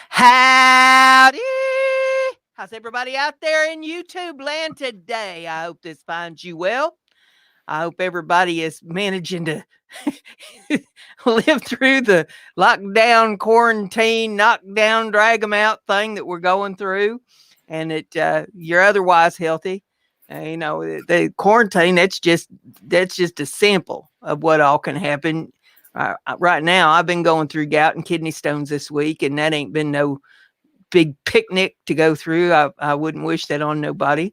Howdy! How's everybody out there in YouTube land today? I hope this finds you well. I hope everybody is managing to live through the lockdown, quarantine, knockdown, drag them out thing that we're going through, and that you're otherwise healthy. The quarantine, that's just a sample of what all can happen. Right now, I've been going through gout and kidney stones this week, and that ain't been no big picnic to go through. I wouldn't wish that on nobody.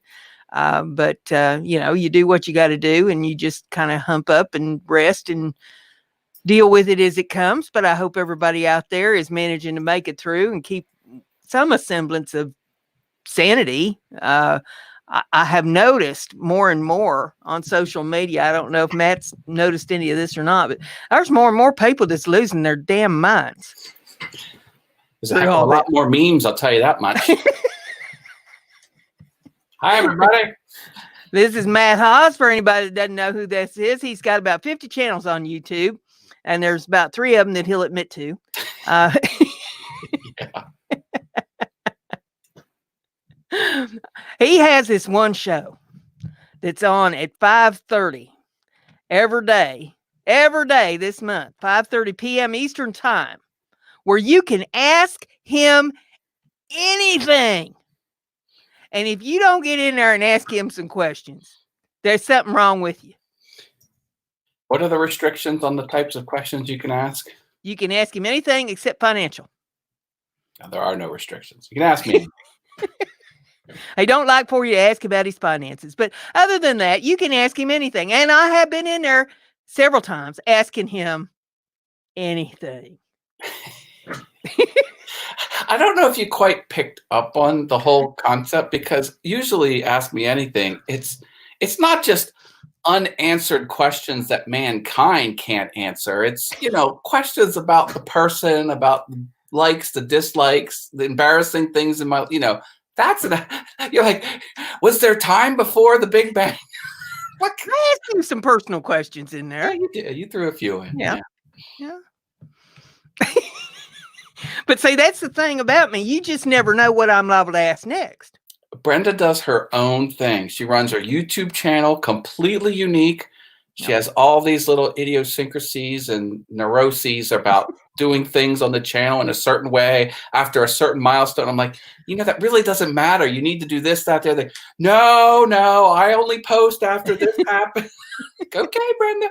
But you do what you got to do, and you just kind of hump up and rest and deal with it as it comes. But I hope everybody out there is managing to make it through and keep some semblance of sanity. I have noticed more and more on social media. I don't know if Matt's noticed any of this or not, but there's more and more people that's losing their damn minds. There's a lot more memes, I'll tell you that much. Hi, everybody. This is Matt Haas. For anybody that doesn't know who this is, he's got about 50 channels on YouTube, and there's about 3 of them that he'll admit to. Yeah. He has this one show that's on at 5:30 every day this month, 5:30 p.m. Eastern Time, where you can ask him anything. And if you don't get in there and ask him some questions, there's something wrong with you. What are the restrictions on the types of questions you can ask? You can ask him anything except financial. No, there are no restrictions. You can ask me. I don't like for you to ask about his finances. But other than that, you can ask him anything. And I have been in there several times asking him anything. I don't know if you quite picked up on the whole concept, because usually Ask Me Anything, it's not just unanswered questions that mankind can't answer. It's, questions about the person, about the likes, the dislikes, the embarrassing things in my, you're like, was there time before the Big Bang? What? I asked you some personal questions in there. Yeah, you did. You threw a few in. Yeah. But see, that's the thing about me. You just never know what I'm liable to ask next. Brenda does her own thing. She runs her YouTube channel, completely unique. She has all these little idiosyncrasies and neuroses about doing things on the channel in a certain way after a certain milestone. I'm like, that really doesn't matter. You need to do this, that, the other. No, I only post after this happens. Okay, Brenda.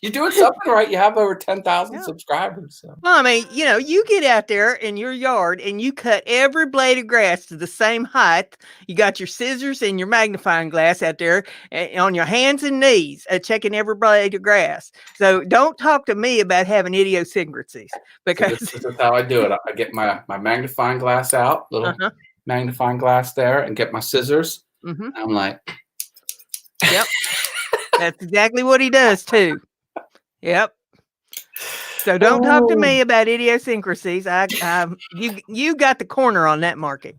You're doing something right. You have over 10,000 subscribers. So. Well, I mean, you get out there in your yard and you cut every blade of grass to the same height. You got your scissors and your magnifying glass out there on your hands and knees, checking every blade of grass. So don't talk to me about having idiosyncrasies, because this is how I do it. I get my magnifying glass out, little magnifying glass there, and get my scissors. Mm-hmm. I'm like, yep, that's exactly what he does too. Yep. So don't talk to me about idiosyncrasies. You got the corner on that market.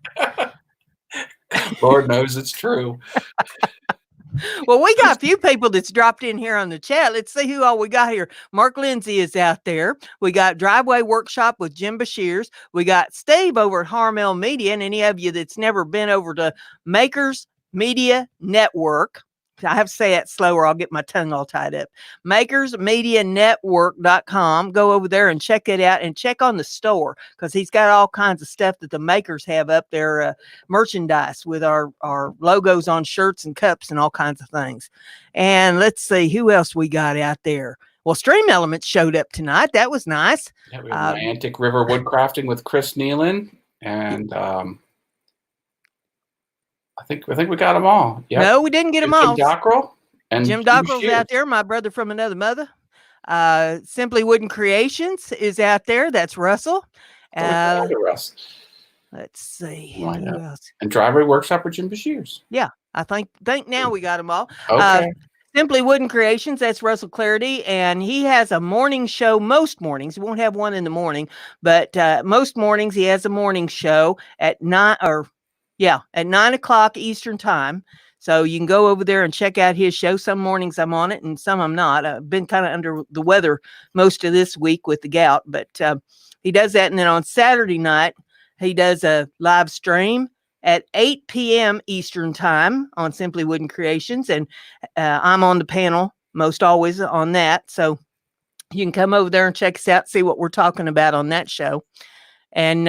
Lord knows it's true. Well, we got a few people that's dropped in here on the chat. Let's see who all we got here. Mark Lindsay is out there. We got Driveway Workshop with Jim Bashirs. We got Steve over at Harmel Media. And any of you that's never been over to Makers Media Network, I have to say it slower. I'll get my tongue all tied up. Makersmedianetwork.com. Go over there and check it out, and check on the store, because he's got all kinds of stuff that the makers have up there, merchandise with our logos on shirts and cups and all kinds of things. And let's see who else we got out there. Well, Stream Elements showed up tonight. That was nice. Yeah, we have Niantic River Woodcrafting with Chris Nealon, and I think we got them all. Yep. No, we didn't get them all. Jim Dockrell and Jim Dockrell's out there. My brother from another mother. Simply Wooden Creations is out there. That's Russell. Russ. Let's see who else. And Driveway Workshop with Jim Bashirs. Yeah, I think now we got them all. Okay. Simply Wooden Creations, that's Russell Clarity, and he has a morning show most mornings. He won't have one in the morning, but most mornings he has a morning show at 9 o'clock Eastern Time. So you can go over there and check out his show. Some mornings I'm on it and some I'm not. I've been kind of under the weather most of this week with the gout, but He does that. And then on Saturday night, he does a live stream at 8 p.m. Eastern time on Simply Wooden Creations. And I'm on the panel most always on that. So you can come over there and check us out, see what we're talking about on that show. And,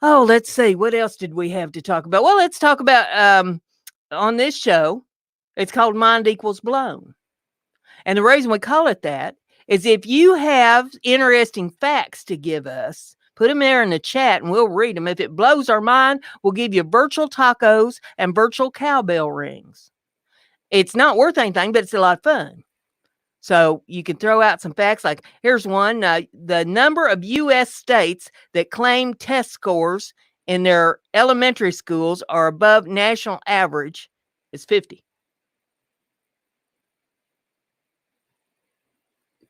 let's see. What else did we have to talk about? Well, let's talk about on this show, it's called Mind Equals Blown. And the reason we call it that is if you have interesting facts to give us, put them there in the chat and we'll read them. If it blows our mind, we'll give you virtual tacos and virtual cowbell rings. It's not worth anything, but it's a lot of fun. So you can throw out some facts like, here's one. The number of U.S. states that claim test scores in their elementary schools are above national average is 50.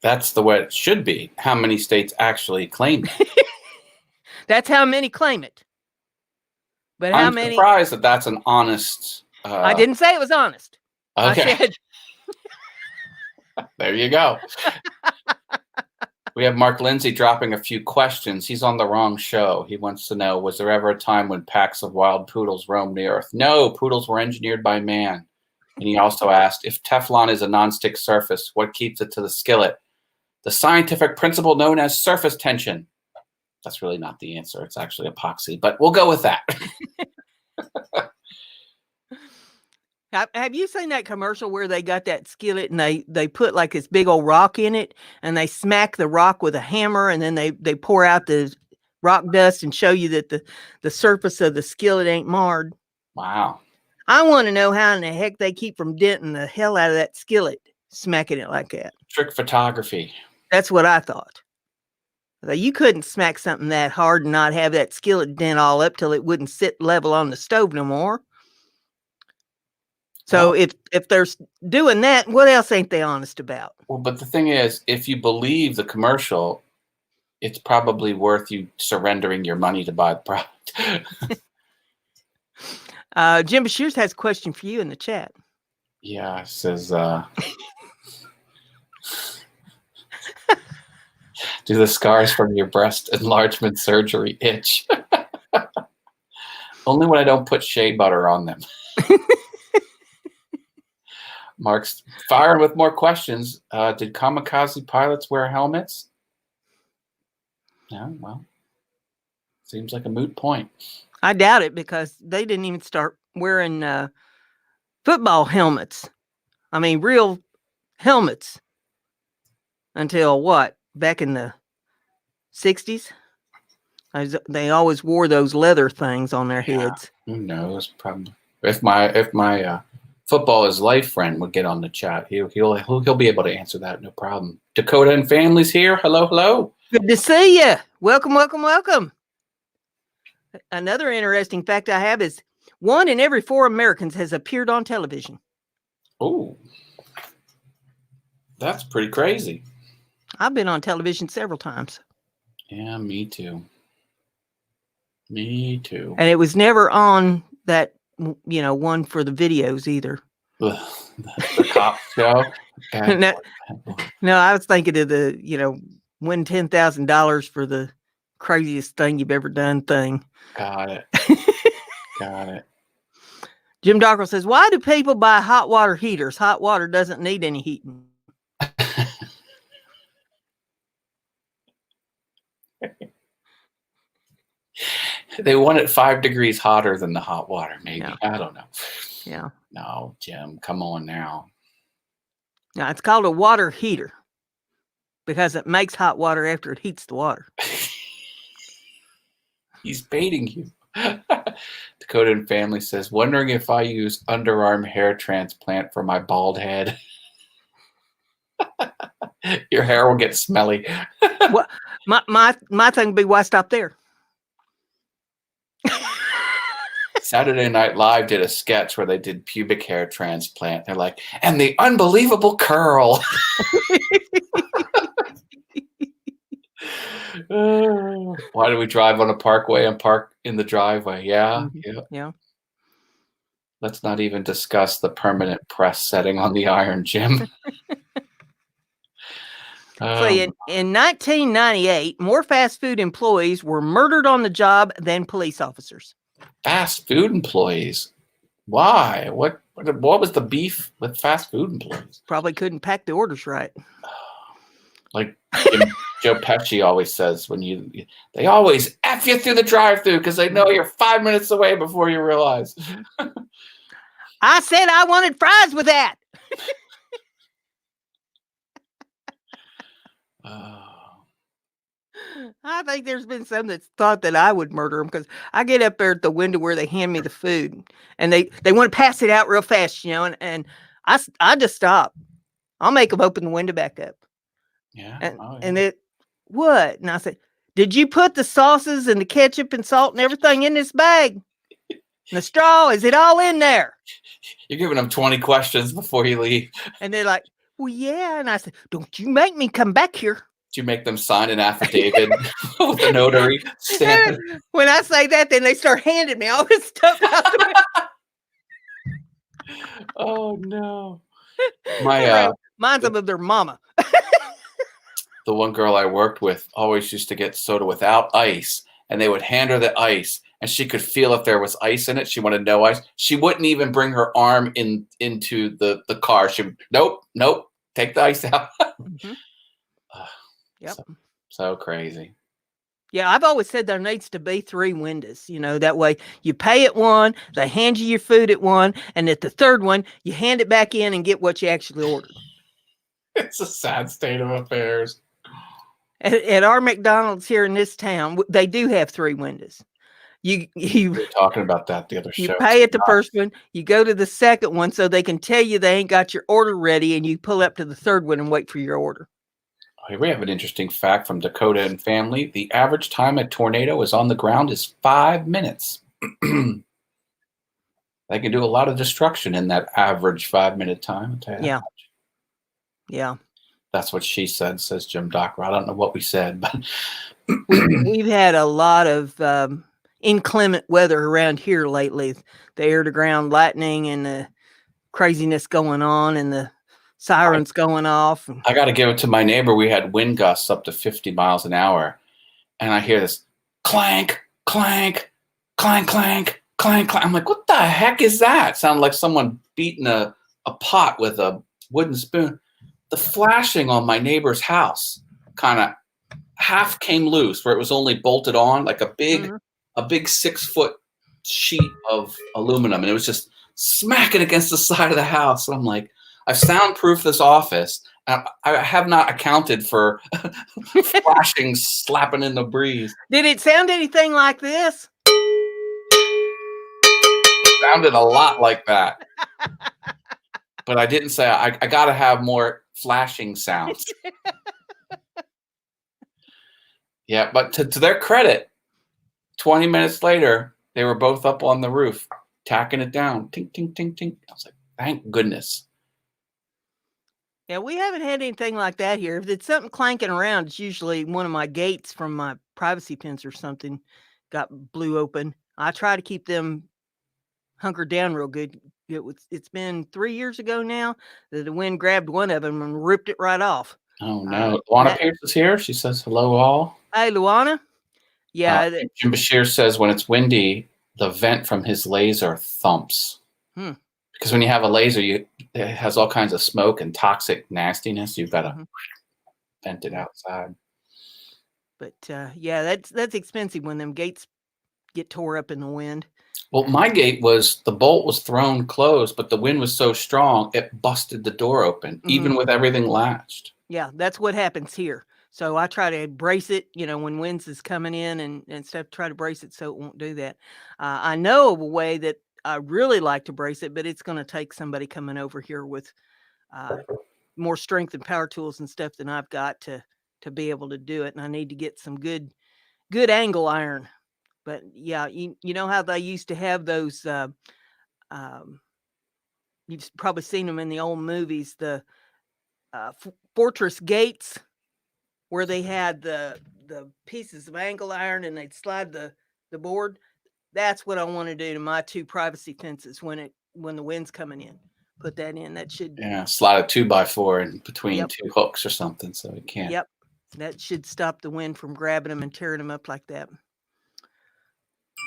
That's the way it should be. How many states actually claim it? That's how many claim it. But how I'm many? surprised that that's an honest. I didn't say it was honest. Okay. I said, there you go. We have Mark Lindsay dropping a few questions. He's on the wrong show. He wants to know, was there ever a time when packs of wild poodles roamed the earth? No, poodles were engineered by man. And he also asked, if Teflon is a nonstick surface, what keeps it to the skillet? The scientific principle known as surface tension. That's really not the answer. It's actually epoxy, but we'll go with that. Have you seen that commercial where they got that skillet and they put like this big old rock in it and they smack the rock with a hammer and then they pour out the rock dust and show you that the surface of the skillet ain't marred? Wow. I want to know how in the heck they keep from denting the hell out of that skillet, smacking it like that. Trick photography. That's what I thought. You couldn't smack something that hard and not have that skillet dent all up till it wouldn't sit level on the stove no more. So Well, if they're doing that, what else ain't they honest about? Well, but the thing is, if you believe the commercial, it's probably worth you surrendering your money to buy the product. Jim Bashir has a question for you in the chat. Yeah, it says, do the scars from your breast enlargement surgery itch? Only when I don't put shea butter on them. Mark's firing with more questions. Did kamikaze pilots wear helmets? No, well, seems like a moot point. I doubt it because they didn't even start wearing football helmets. I mean, real helmets until what? Back in the 60s? They always wore those leather things on their heads. Who knows? Probably. If my football is life friend would get on the chat, he'll be able to answer that, no problem. Dakota and family's here. Hello, hello. Good to see you. Welcome, welcome, welcome. Another interesting fact I have is 1 in every 4 Americans has appeared on television. Oh, that's pretty crazy. I've been on television several times. Yeah, me too. Me too. And it was never on that, one for the videos either. The cop show? No, I was thinking of the, win $10,000 for the craziest thing you've ever done thing. Got it. Got it. Jim Dockrell says, why do people buy hot water heaters? Hot water doesn't need any heating. They want it 5 degrees hotter than the hot water, maybe. Yeah. I don't know. Yeah. No, Jim, come on now. Now, it's called a water heater because it makes hot water after it heats the water. He's baiting you. Dakota and family says, wondering if I use underarm hair transplant for my bald head. Your hair will get smelly. Well, my thing would be, why stop there? Saturday Night Live did a sketch where they did pubic hair transplant. They're like, and the unbelievable curl. Why do we drive on a parkway and park in the driveway? Yeah. Let's not even discuss the permanent press setting on the iron, Jim. So in 1998, more fast food employees were murdered on the job than police officers. Fast food employees. Why? What was the beef with fast food employees? Probably couldn't pack the orders right. Like Joe Pesci always says, they always F you through the drive-thru because they know you're 5 minutes away before you realize. I said I wanted fries with that. I think there's been some that's thought that I would murder them because I get up there at the window where they hand me the food and they want to pass it out real fast, and I just stop. I'll make them open the window back up. Yeah. And it, what? And I said, did you put the sauces and the ketchup and salt and everything in this bag? And the straw, is it all in there? You're giving them 20 questions before you leave. And they're like, well, yeah. And I said, don't you make me come back here. Did you make them sign an affidavit with the notary? When I say that, then they start handing me all this stuff out the window. Oh, no. Mine's of their mama. The one girl I worked with always used to get soda without ice, and they would hand her the ice, and she could feel if there was ice in it. She wanted no ice. She wouldn't even bring her arm into the car. She would, nope, take the ice out. Mm-hmm. Yep. So crazy. Yeah, I've always said there needs to be 3 windows. That way you pay at one, they hand you your food at one, and at the third one, you hand it back in and get what you actually ordered. It's a sad state of affairs. At our McDonald's here in this town, they do have 3 windows. We were talking about that the other show. You pay at the first one, you go to the second one so they can tell you they ain't got your order ready, and you pull up to the third one and wait for your order. Here we have an interesting fact from Dakota and family. The average time a tornado is on the ground is 5 minutes. They can do a lot of destruction in that average 5-minute time. I'll tell you that much. Yeah. That's what she said, says Jim Docker. I don't know what we said, but we've had a lot of inclement weather around here lately. The air-to-ground lightning and the craziness going on and the sirens going off. I got to give it to my neighbor. We had wind gusts up to 50 miles an hour. And I hear this clank, clank, clank, clank, clank, clank. I'm like, what the heck is that? It sounded like someone beating a pot with a wooden spoon. The flashing on my neighbor's house kind of half came loose where it was only bolted on, like a big 6-foot sheet of aluminum. And it was just smacking against the side of the house. And I'm like, I've soundproofed this office. I have not accounted for flashing, slapping in the breeze. Did it sound anything like this? It sounded a lot like that. But I didn't say, I got to have more flashing sounds. Yeah, but to their credit, 20 minutes later, they were both up on the roof, tacking it down. Tink, tink, tink, tink. I was like, thank goodness. Yeah, we haven't had anything like that here. If it's something clanking around, it's usually one of my gates from my privacy fence or something blew open. I try to keep them hunkered down real good. It's been 3 years ago now that the wind grabbed one of them and ripped it right off. Oh, no. Luana Pierce is here. She says, hello, all. Hey, Luana. Yeah. Jim Bashir says when it's windy, the vent from his laser thumps. Because when you have a laser, it has all kinds of smoke and toxic nastiness. You've got to vent it outside. But yeah, that's expensive when them gates get tore up in the wind. Well, my gate the bolt was thrown closed, but the wind was so strong, it busted the door open, even with everything latched. Yeah, that's what happens here. So I try to brace it, when winds is coming in and stuff, try to brace it so it won't do that. I know of a way that I really like to brace it, but it's going to take somebody coming over here with more strength and power tools and stuff than I've got to be able to do it. And I need to get some good angle iron. But yeah, you know how they used to have those, you've probably seen them in the old movies, the fortress gates, where they had the pieces of angle iron and they'd slide the board. That's what I want to do to my 2 privacy fences when the wind's coming in. put that in. That should slide a 2x4 in between Yep. 2 hooks or something, so it can't. Yep, that should stop the wind from grabbing them and tearing them up like that.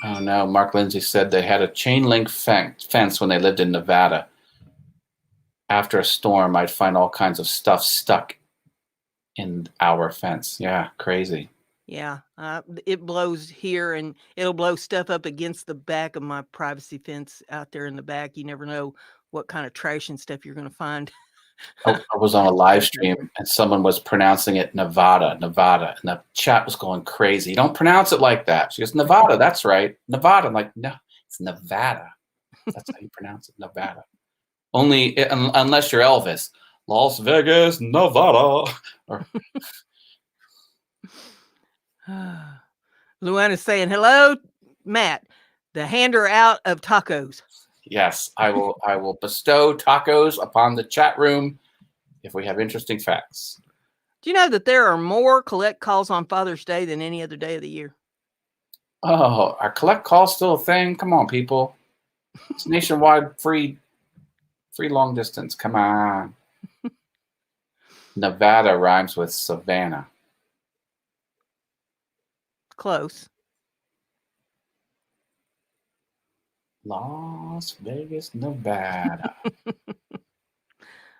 Oh no, Mark Lindsay said they had a chain link fence when they lived in Nevada. After a storm, I'd find all kinds of stuff stuck in our fence. Yeah, crazy. Yeah, it blows here, and it'll blow stuff up against the back of my privacy fence out there in the back. You never know what kind of trash and stuff you're going to find. I was on a live stream, and someone was pronouncing it Nevada, and the chat was going crazy. You don't pronounce it like that. She goes, Nevada, that's right. Nevada. I'm like, no, it's Nevada. That's how you pronounce it, Nevada. Only unless you're Elvis. Las Vegas, Nevada. Luana's saying, hello, Matt. The hander out of tacos. Yes, I will bestow tacos upon the chat room if we have interesting facts. Do you know that there are more collect calls on Father's Day than any other day of the year? Oh, are collect calls still a thing? Come on, people. It's nationwide free long distance. Come on. Nevada rhymes with Savannah. Close. Las Vegas, Nevada.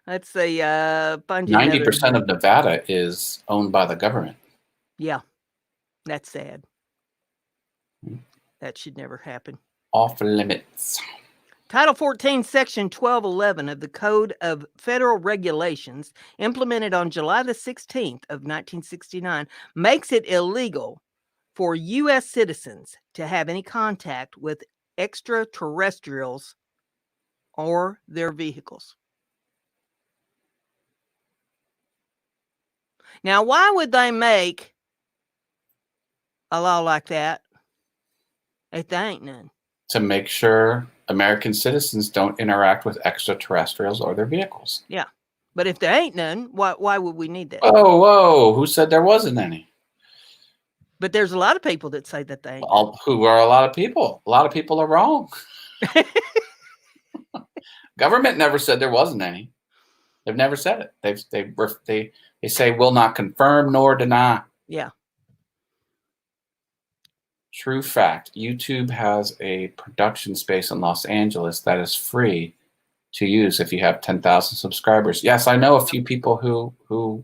Let's say 90% of Nevada is owned by the government. Yeah, that's sad. That should never happen. Off limits. Title 14, Section 1211 of the Code of Federal Regulations, implemented on July the 16th of 1969, makes it illegal for U.S. citizens to have any contact with extraterrestrials or their vehicles. Now, why would they make a law like that if there ain't none? To make sure American citizens don't interact with extraterrestrials or their vehicles. Yeah. But if there ain't none, why would we need that? Whoa. Who said there wasn't any? But there's a lot of people that say that they ain't. Who are a lot of people? A lot of people are wrong. Government never said there wasn't any. They've never said it. They say will not confirm nor deny. Yeah. True fact. YouTube has a production space in Los Angeles that is free to use if you have 10,000 subscribers. Yes, I know a few people who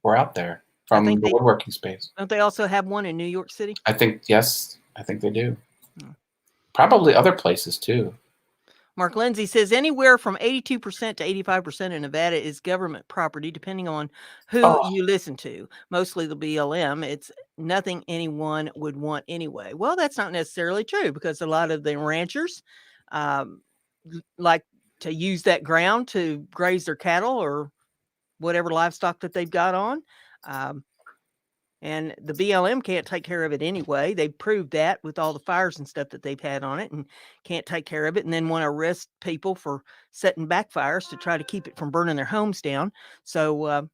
were out there from the woodworking space. Don't they also have one in New York City? I think they do. Probably other places too. Mark Lindsay says anywhere from 82% to 85% in Nevada is government property, depending on who you listen to. Mostly the BLM. It's nothing anyone would want anyway. Well, that's not necessarily true, because a lot of the ranchers like to use that ground to graze their cattle or whatever livestock that they've got on. And the BLM can't take care of it anyway. They proved that with all the fires and stuff that they've had on it, and can't take care of it, and then want to arrest people for setting backfires to try to keep it from burning their homes down. So,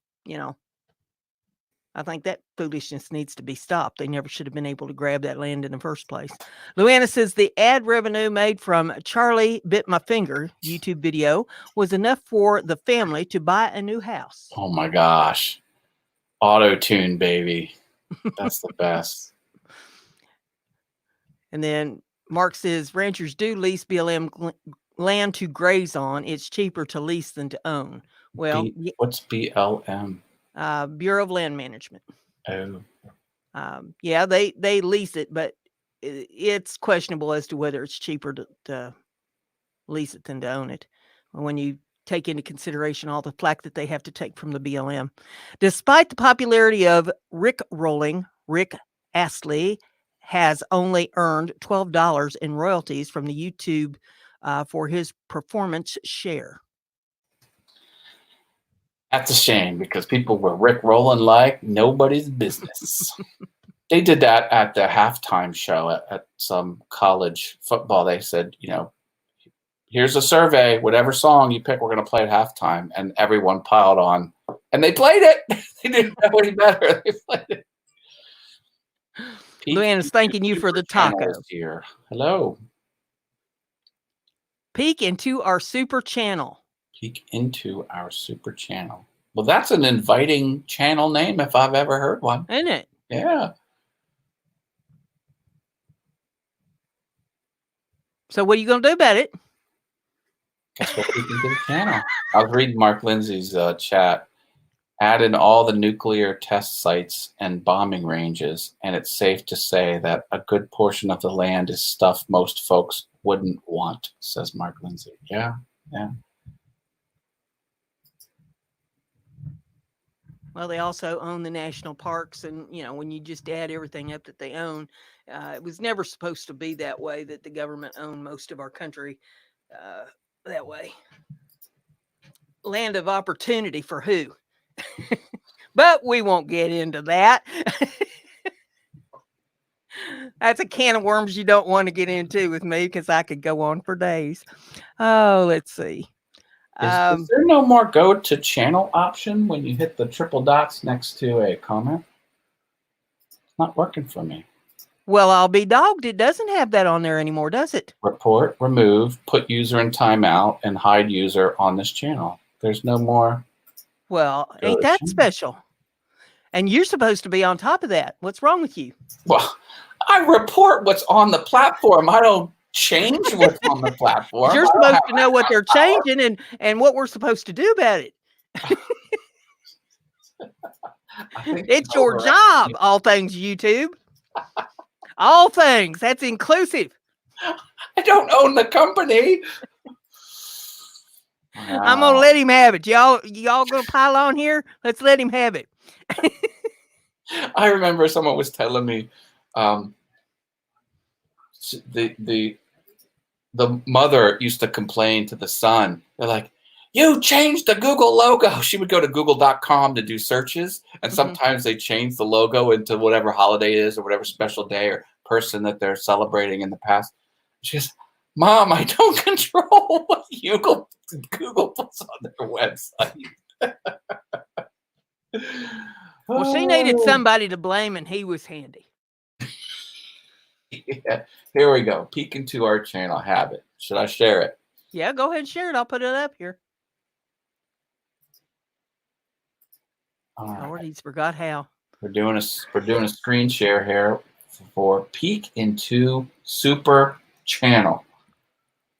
I think that foolishness needs to be stopped. They never should have been able to grab that land in the first place. Luana says the ad revenue made from Charlie Bit My Finger YouTube video was enough for the family to buy a new house. Oh my gosh. Auto-tune, baby. That's the best. And then Mark says ranchers do lease BLM land to graze on. It's cheaper to lease than to own. Well, what's BLM? Bureau of Land Management. Oh. Yeah, they lease it, but it's questionable as to whether it's cheaper to lease it than to own it when you take into consideration all the flack that they have to take from the BLM. Despite the popularity of Rickrolling, Rick Astley has only earned $12 in royalties from the YouTube for his performance share. That's a shame, because people were Rickrolling like nobody's business. They did that at the halftime show at some college football. They said, here's a survey, whatever song you pick, we're going to play at halftime. And everyone piled on. And they played it. They didn't know any better. They played it. Luanna's thanking you for the taco. Here. Hello. Peek into our super channel. Peek into our super channel. Well, that's an inviting channel name if I've ever heard one. Isn't it? Yeah. So what are you going to do about it? Guess we'll peek into the channel. I was reading Mark Lindsay's chat. Add in all the nuclear test sites and bombing ranges, and it's safe to say that a good portion of the land is stuff most folks wouldn't want, says Mark Lindsay. Yeah, yeah. Well, they also own the national parks, and when you just add everything up that they own, it was never supposed to be that way. That the government owned most of our country that way. Land of opportunity for who? But we won't get into that. That's a can of worms you don't want to get into with me, because I could go on for days. Oh, let's see. Is there no more go to channel option when you hit the triple dots next to a comment? It's not working for me. Well, I'll be dogged. It doesn't have that on there anymore, does it? Report, remove, put user in timeout, and hide user on this channel. There's no more. Well, ain't that special? And you're supposed to be on top of that. What's wrong with you? Well, I report what's on the platform. I don't change what's on the platform. You're supposed to know what they're changing and what we're supposed to do about it. It's your job, all things YouTube. All things. That's inclusive. I don't own the company. Wow. I'm gonna let him have it. Y'all gonna pile on here? Let's let him have it. I remember someone was telling me the mother used to complain to the son. They're like, you changed the Google logo. She would go to google.com to do searches, and sometimes they change the logo into whatever holiday it is or whatever special day or person that they're celebrating in the past. She goes, Mom, I don't control what Google puts on their website. Well, she needed somebody to blame, and he was handy. Yeah. Here we go. Peek into our channel. Have it. Should I share it? Yeah, go ahead and share it. I'll put it up here. All right. Lord, he's forgot how. We're doing a screen share here for Peek into Super Channel.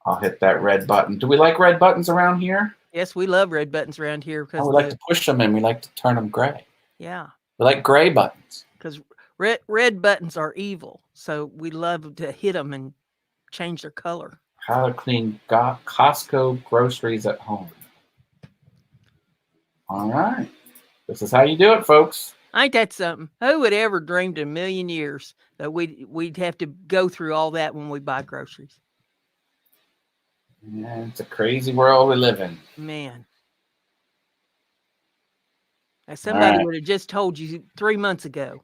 I'll hit that red button. Do we like red buttons around here? Yes, we love red buttons around here because we like to push them and we like to turn them gray. Yeah. We like gray buttons. Because red buttons are evil. So we love to hit them and change their color. How to clean Costco groceries at home. All right. This is how you do it, folks. Ain't that something? Who would ever dreamed in a million years that we'd have to go through all that when we buy groceries? Yeah, it's a crazy world we live in. Man. As somebody would have just told you 3 months ago,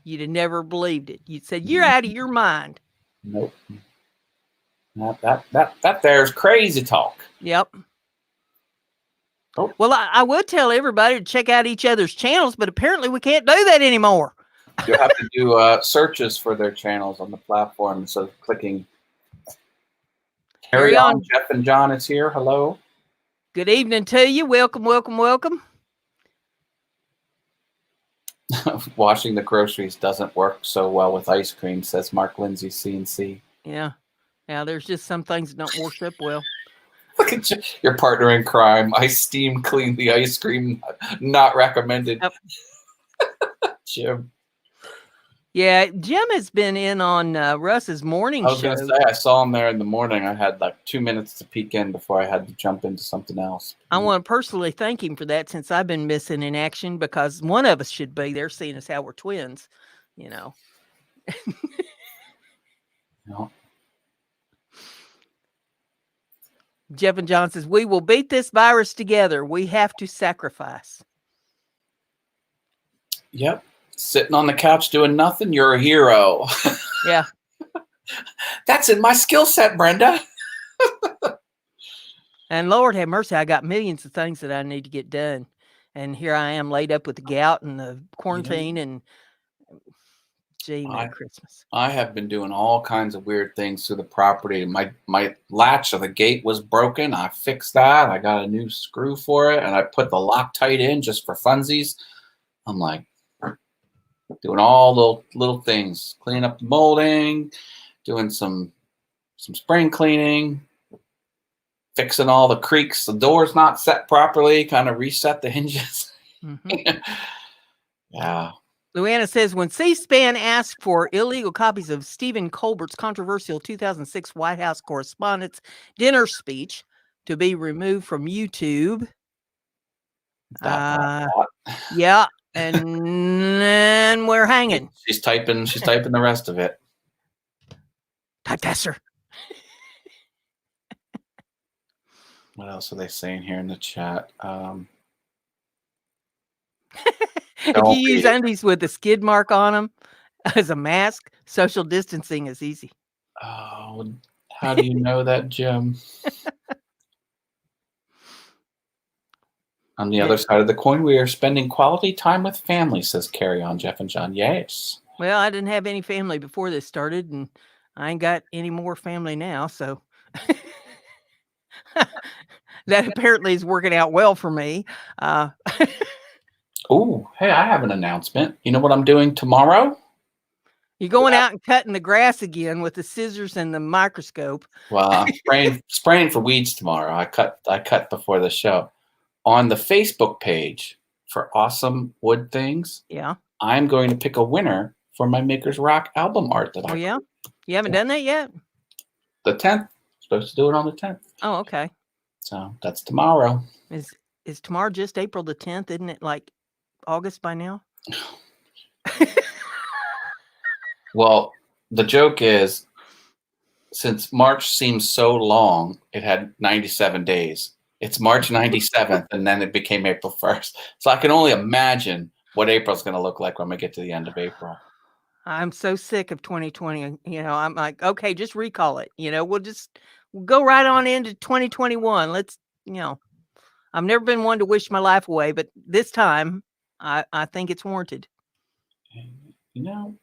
you'd have never believed it. You'd said, you're out of your mind. Nope. That there's crazy talk. Yep. Oh. Well, I would tell everybody to check out each other's channels, but apparently we can't do that anymore. You'll have to do searches for their channels on the platform. So clicking. Carry on. Jeff and John is here. Hello. Good evening to you. Welcome, welcome, welcome. Washing the groceries doesn't work so well with ice cream, says Mark Lindsay, CNC. Yeah. Yeah, there's just some things that don't wash up well. Look at your partner in crime. I steam clean the ice cream. Not recommended. Yep. Jim. Yeah, Jim has been in on Russ's morning show. I was going to say, I saw him there in the morning. I had like 2 minutes to peek in before I had to jump into something else. I want to personally thank him for that, since I've been missing in action, because one of us should be there, seeing as how we're twins, you know. No. Jeff and John says, we will beat this virus together. We have to sacrifice. Yep. Sitting on the couch doing nothing, you're a hero. Yeah. That's in my skill set, Brenda. And Lord have mercy, I got millions of things that I need to get done. And here I am laid up with the gout and the quarantine and Gee, Merry Christmas. I have been doing all kinds of weird things to the property. My latch of the gate was broken. I fixed that. I got a new screw for it, and I put the Loctite in just for funsies. I'm like doing all little things, cleaning up the molding, doing some spring cleaning, fixing all the creaks. The door's not set properly. Kind of reset the hinges. Mm-hmm. Yeah. Luana says, when C-SPAN asked for illegal copies of Stephen Colbert's controversial 2006 White House Correspondents' Dinner speech to be removed from YouTube. Yeah, and then we're hanging. She's typing the rest of it. Type faster. What else are they saying here in the chat? If you use undies with a skid mark on them as a mask, social distancing is easy. Oh, how do you know that, Jim? On the other side of the coin, we are spending quality time with family, says Carrie on Jeff and John. Yes. Well, I didn't have any family before this started, and I ain't got any more family now, so that apparently is working out well for me. Oh, hey, I have an announcement. You know what I'm doing tomorrow? You're going out and cutting the grass again with the scissors and the microscope. Well, I'm spraying for weeds tomorrow. I cut before the show. On the Facebook page for Awesome Wood Things, yeah, I'm going to pick a winner for my Maker's Rock album art that I yeah? You haven't done that yet? The 10th. Supposed to do it on the 10th. Oh, okay. So that's tomorrow. Is tomorrow just April the 10th? Isn't it like August by now? Well, the joke is, since March seems so long, it had 97 days. It's March 97th, and then it became April 1st. So I can only imagine what April's going to look like when we get to the end of April. I'm so sick of 2020. You know, I'm like, okay, just recall it. You know, we'll go right on into 2021. Let's, you know, I've never been one to wish my life away, but this time I think it's warranted. You know,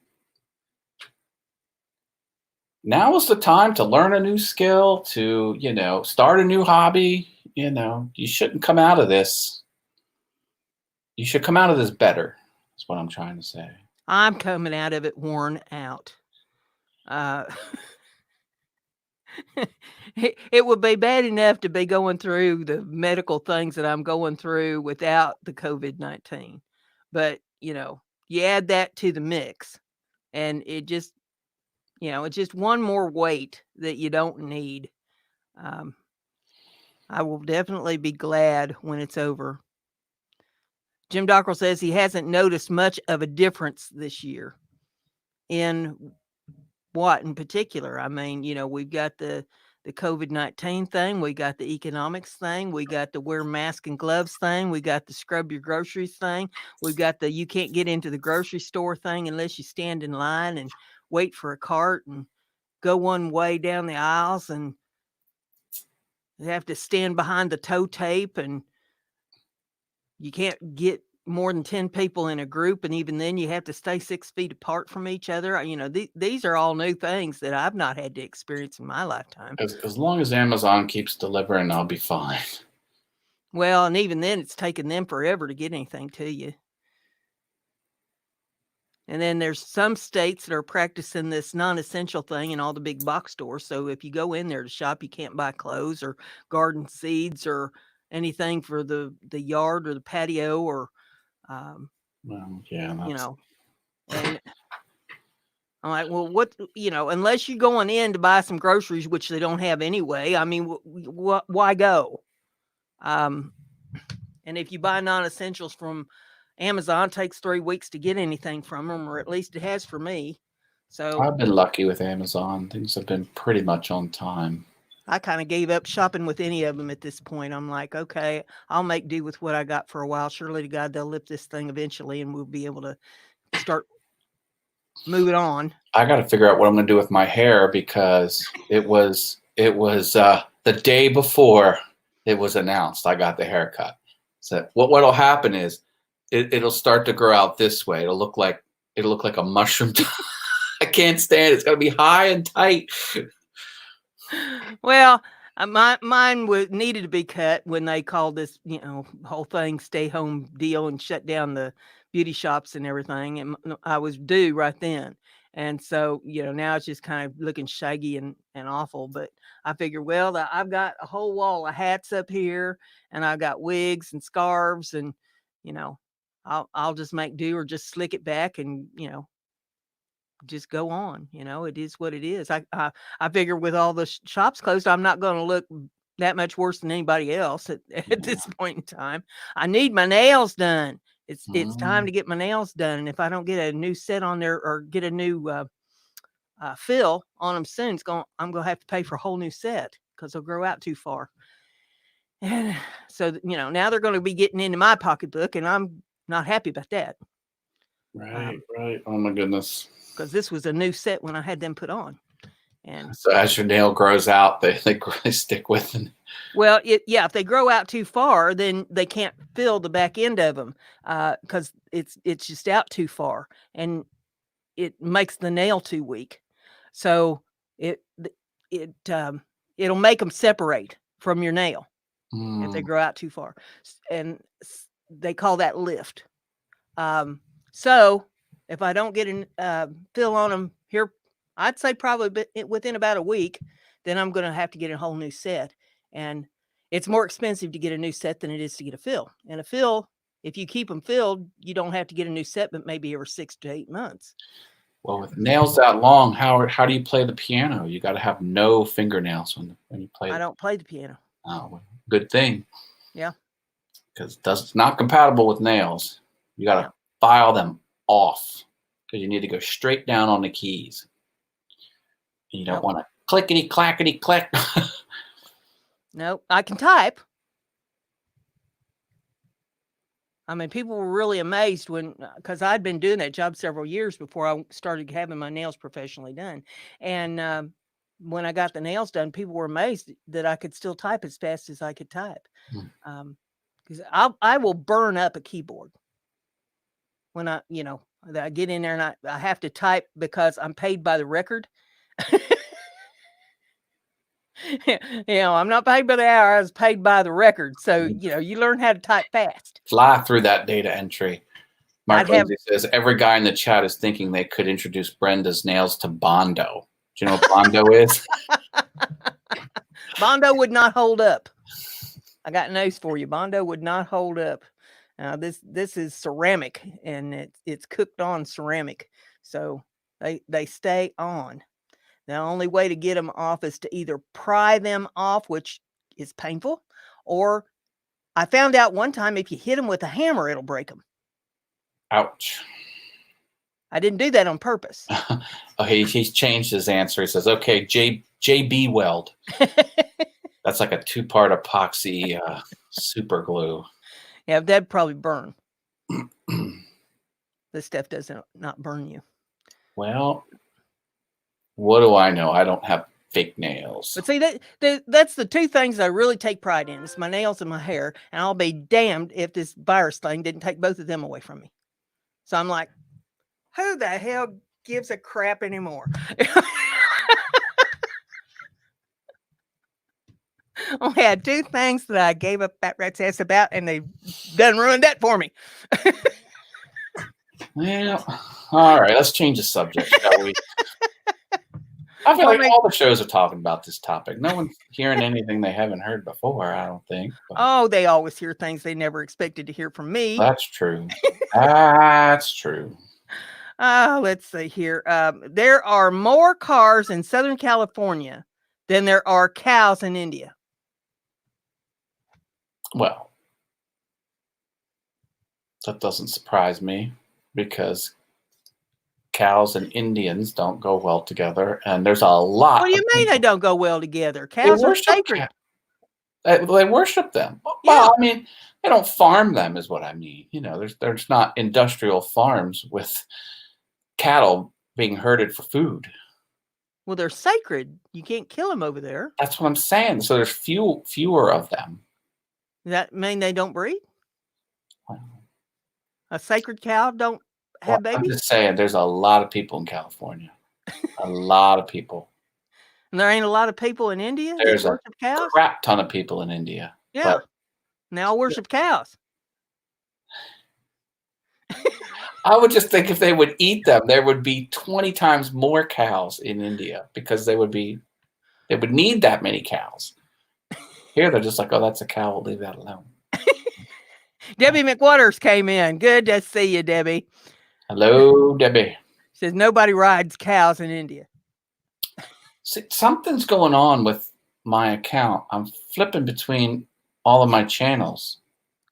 now is the time to learn a new skill, to, you know, start a new hobby. You know, you shouldn't come out of this. You should come out of this better. That's what I'm trying to say. I'm coming out of it worn out. It would be bad enough to be going through the medical things that I'm going through without the COVID-19. But, you know, you add that to the mix and it just, you know, it's just one more weight that you don't need. I will definitely be glad when it's over. Jim Dockrell says he hasn't noticed much of a difference this year. In what in particular? I mean, you know, we've got the COVID-19 thing, we got the economics thing, we got the wear mask and gloves thing, we got the scrub your groceries thing, we've got the you can't get into the grocery store thing unless you stand in line and wait for a cart and go one way down the aisles, and you have to stand behind the toe tape, and you can't get more than 10 people in a group, and even then you have to stay 6 feet apart from each other. You know, these are all new things that I've not had to experience in my lifetime. As long as Amazon keeps delivering, I'll be fine. Well, and even then it's taken them forever to get anything to you. And then there's some states that are practicing this non-essential thing in all the big box stores. So if you go in there to shop, you can't buy clothes or garden seeds or anything for the yard or the patio or well, yeah, you know. And I'm like, well, what, you know, unless you're going in to buy some groceries, which they don't have anyway. I mean, why go? And if you buy non-essentials from Amazon, it takes 3 weeks to get anything from them, or at least it has for me. So I've been lucky with Amazon. Things have been pretty much on time. I kind of gave up shopping with any of them at this point. I'm like, okay, I'll make do with what I got for a while. Surely to God, they'll lift this thing eventually and we'll be able to start moving on. I got to figure out what I'm going to do with my hair, because it was the day before it was announced I got the haircut. So what'll happen is it'll start to grow out this way. It'll look like it'll look like a mushroom. I can't stand it. It's got to be high and tight. Well, mine needed to be cut when they called this, whole thing stay home deal and shut down the beauty shops and everything. And I was due right then. And so, now it's just kind of looking shaggy and awful. But I figured, well, I've got a whole wall of hats up here, and I've got wigs and scarves, and I'll just make do or just slick it back and just go on. It is what it is. I figure with all the shops closed, I'm not going to look that much worse than anybody else at this point in time. I need my nails done. It's time to get my nails done. And if I don't get a new set on there or get a new fill on them soon, I'm going to have to pay for a whole new set because they'll grow out too far. And so, now they're going to be getting into my pocketbook, and I'm not happy about that. Right. Oh my goodness. Because this was a new set when I had them put on. And so as your nail grows out, they stick with it. Well, if they grow out too far, then they can't fill the back end of them because it's just out too far, and it makes the nail too weak. So it'll make them separate from your nail if they grow out too far, and they call that lift. So if I don't get a fill on them here, I'd say probably within about a week, then I'm going to have to get a whole new set. And it's more expensive to get a new set than it is to get a fill. And a fill, if you keep them filled, you don't have to get a new set, but maybe every 6 to 8 months. Well, with nails that long, how do you play the piano? You got to have no fingernails when you play. I don't play the piano. Oh, well, good thing. Yeah. Because it's not compatible with nails. You got to file them off because you need to go straight down on the keys. And you don't want to clickety clackety click. Nope. I can type. I mean, people were really amazed because I'd been doing that job several years before I started having my nails professionally done. And when I got the nails done, people were amazed that I could still type as fast as I could type. Because I will burn up a keyboard when I get in there and I have to type because I'm paid by the record. I'm not paid by the hour. I was paid by the record. So, you learn how to type fast. Fly through that data entry. Mark Lindsay says, every guy in the chat is thinking they could introduce Brenda's nails to Bondo. Do you know what Bondo is? Bondo would not hold up. I got news for you. Bondo would not hold up. This is ceramic, and it's cooked on ceramic. So they stay on. The only way to get them off is to either pry them off, which is painful, or I found out one time if you hit them with a hammer, it'll break them. Ouch. I didn't do that on purpose. Okay, he's changed his answer. He says, okay, JB weld. That's like a 2-part epoxy super glue. Yeah, that'd probably burn. This stuff does not burn you. Well, what do I know? I don't have fake nails. But see, that's the two things I really take pride in. It's my nails and my hair. And I'll be damned if this virus thing didn't take both of them away from me. So I'm like, who the hell gives a crap anymore? Only had 2 things that I gave up that rat's ass about, and they done ruined that for me. Well, all right, let's change the subject, shall we? I feel like all the shows are talking about this topic. No one's hearing anything they haven't heard before, I don't think. But oh, they always hear things they never expected to hear from me. that's true. That's true. Let's see here. There are more cars in Southern California than there are cows in India. Well, that doesn't surprise me because cows and Indians don't go well together, and there's a lot. What do you mean they don't go well together? Cows are sacred. They worship them. Well, Yeah. I mean, they don't farm them, is what I mean. There's not industrial farms with cattle being herded for food. Well, they're sacred. You can't kill them over there. That's what I'm saying. So there's fewer of them. Does that mean they don't breed? Wow. A sacred cow don't have I'm babies? just saying, there's a lot of people in California. A lot of people. And there ain't a lot of people in India that There's a worship cows? crap ton of people in India. Yeah. But They all worship cows. I would just think if they would eat them, there would be 20 times more cows in India because they would need that many cows. Here they're just like, oh, that's a cow. We'll leave that alone. Debbie McWaters came in. Good to see you, Debbie. Hello, Debbie. Says nobody rides cows in India. See, something's going on with my account. I'm flipping between all of my channels.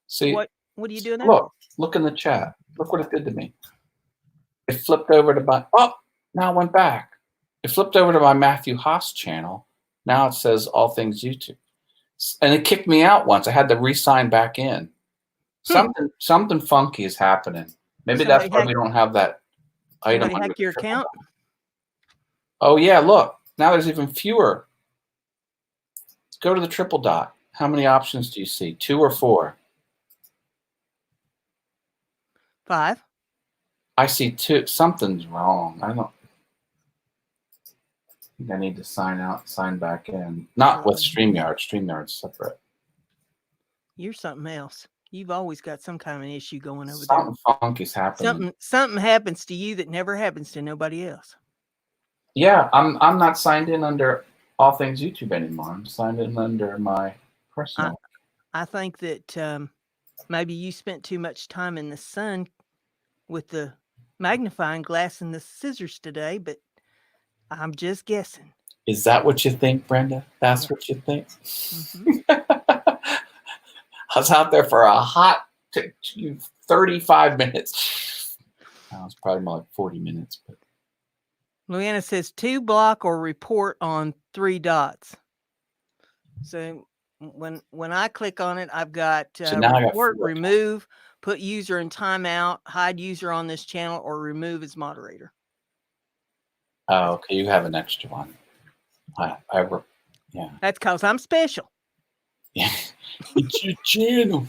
See, What are you doing there? Look in the chat. Look what it did to me. It flipped over to now it went back. It flipped over to my Matthew Haas channel. Now it says all things YouTube. And it kicked me out once. I had to re-sign back in. Something funky is happening. Maybe that's why we don't have that item. Somebody hack your account? Oh yeah, look. Now there's even fewer. Let's go to the triple dot. How many options do you see? 2 or 4? 5. I see 2. Something's wrong. I think I need to sign out, sign back in. Not with StreamYard. StreamYard's separate. You're something else. You've always got some kind of an issue going over there. Something funky's happening. Something happens to you that never happens to nobody else. Yeah, I'm not signed in under All Things YouTube anymore. I'm signed in under my personal. I think that maybe you spent too much time in the sun with the magnifying glass and the scissors today, but I'm just guessing. Is that what you think, Brenda? That's what you think? Mm-hmm. I was out there for a hot 35 minutes. That was probably more like 40 minutes. But Luana says 2 block or report on 3 dots. So when I click on it, I've got report, remove, put user in timeout, hide user on this channel, or remove as moderator. Oh, okay. You have an extra one. Yeah. That's because I'm special. Yeah. It's your channel.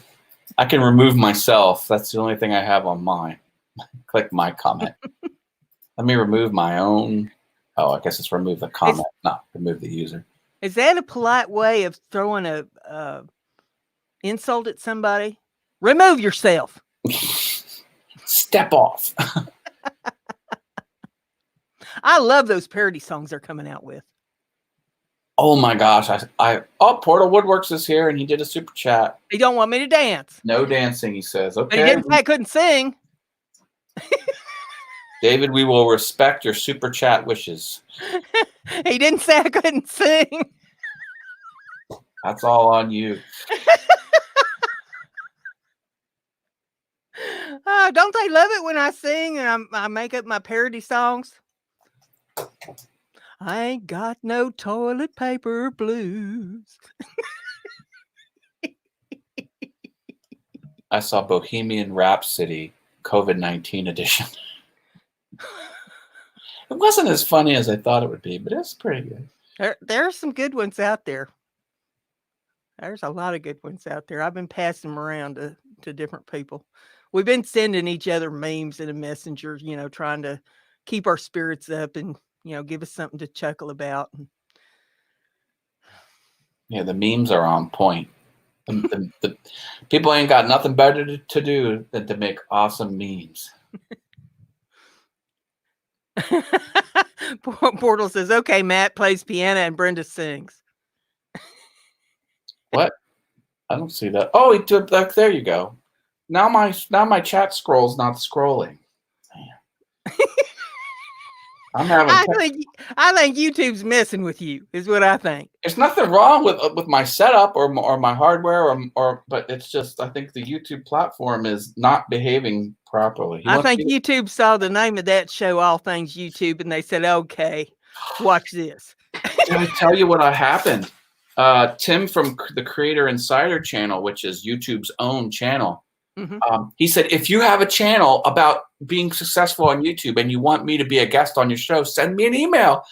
I can remove myself. That's the only thing I have on mine. Click my comment. Let me remove my own. Oh, I guess it's remove the comment, not remove the user. Is that a polite way of throwing a insult at somebody? Remove yourself. Step off. I love those parody songs they're coming out with. Oh my gosh. Portal Woodworks is here and he did a super chat. He don't want me to dance. No dancing, he says. Okay. But he didn't say I couldn't sing. David, we will respect your super chat wishes. He didn't say I couldn't sing. That's all on you. Don't they love it when I sing and I make up my parody songs? I ain't got no toilet paper blues. I saw Bohemian Rhapsody COVID-19 edition. It wasn't as funny as I thought it would be, but it's pretty good. There are some good ones out there. There's a lot of good ones out there. I've been passing them around to different people. We've been sending each other memes in a messenger, trying to keep our spirits up and, give us something to chuckle about. Yeah, the memes are on point. The people ain't got nothing better to do than to make awesome memes. Portal says, okay, Matt plays piano and Brenda sings. What? I don't see that. Oh, he took that. There you go. Now my chat scroll's not scrolling. I think YouTube's messing with you, is what I think. There's nothing wrong with my setup or my hardware but it's just I think the YouTube platform is not behaving properly. I think YouTube saw the name of that show, All Things YouTube, and they said, okay, watch this. Did I tell you what happened? Tim from the Creator Insider channel, which is YouTube's own channel, he said, if you have a channel about being successful on YouTube and you want me to be a guest on your show, send me an email.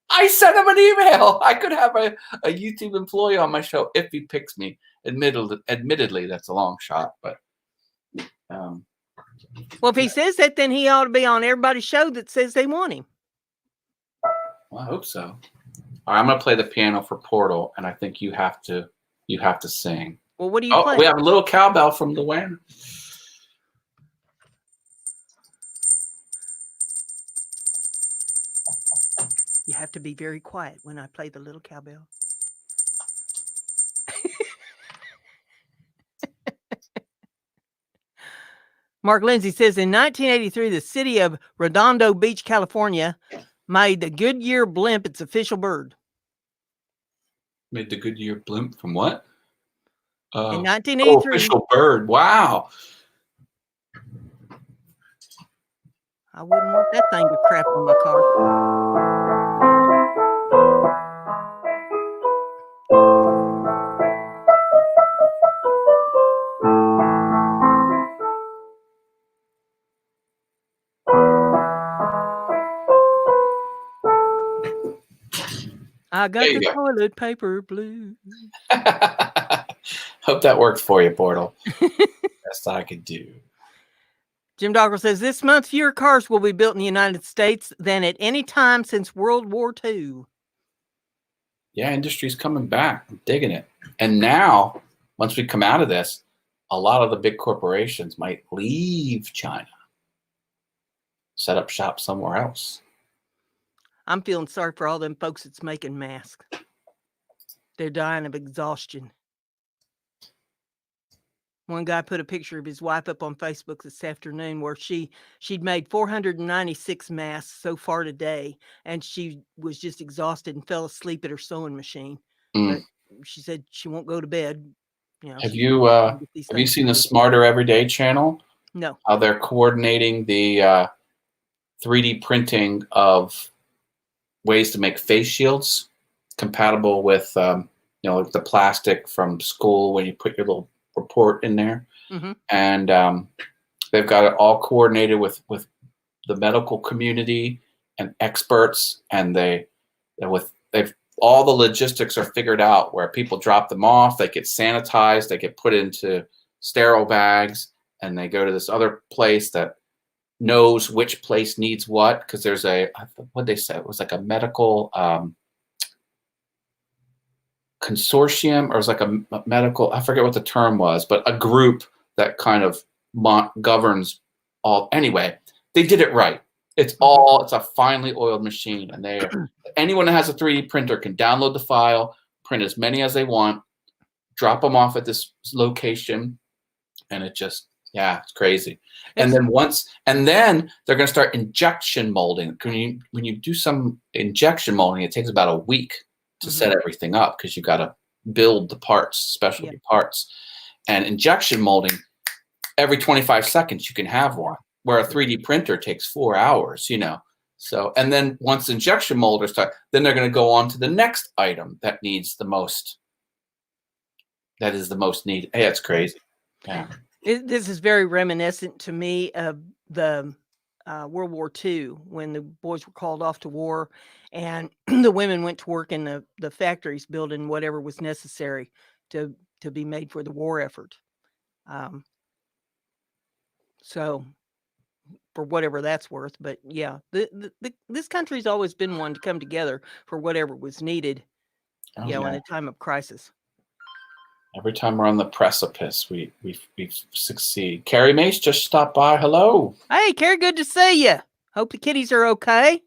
I sent him an email. I could have a YouTube employee on my show if he picks me. Admittedly, that's a long shot, but Well, if he says that, then he ought to be on everybody's show that says they want him. Well, I hope so. All right, I'm going to play the piano for Portal, and I think you have to sing. Well, what do you play? We have a little cowbell from Luann. You have to be very quiet when I play the little cowbell. Mark Lindsay says in 1983, the city of Redondo Beach, California, made the Goodyear blimp its official bird. Made the Goodyear blimp from what? In 1983. Official bird. Wow. I wouldn't want that thing to crap on my car. I got the toilet paper blue. Hope that worked for you, Portal. Best I could do. Jim Dogger says this month fewer cars will be built in the United States than at any time since World War II. Yeah, industry's coming back. I'm digging it. And now, once we come out of this, a lot of the big corporations might leave China, set up shop somewhere else. I'm feeling sorry for all them folks that's making masks. They're dying of exhaustion. One guy put a picture of his wife up on Facebook this afternoon where she'd made 496 masks so far today, and she was just exhausted and fell asleep at her sewing machine. But she said she won't go to bed. You know, have you seen the Smarter Everyday channel? No. How they're coordinating the 3D printing of ways to make face shields compatible with like the plastic from school when you put your little report in there. Mm-hmm. And they've got it all coordinated with the medical community and experts, and they've all the logistics are figured out where people drop them off, they get sanitized, they get put into sterile bags, and they go to this other place that knows which place needs what, because there's what they said, it was like a medical consortium, or it was like a medical, I forget what the term was, but a group that kind of governs all. Anyway, they did it right. It's a finely oiled machine, and anyone that has a 3D printer can download the file, print as many as they want, drop them off at this location, and it just, it's crazy. And then they're going to start injection molding. When you do some injection molding, it takes about a week to set everything up, because you got to build the parts, specialty parts. And injection molding, every 25 seconds you can have one, where a 3D printer takes 4 hours, So, and then once injection molders start, then they're going to go on to the next item that is the most needed. Hey, that's crazy. Yeah. This is very reminiscent to me of the World War II, when the boys were called off to war and the women went to work in the factories building whatever was necessary to be made for the war effort. So for whatever that's worth, but yeah, this country's always been one to come together for whatever was needed, in a time of crisis. Every time we're on the precipice, we succeed. Carrie Mace just stopped by. Hello. Hey, Carrie, good to see you. Hope the kitties are okay.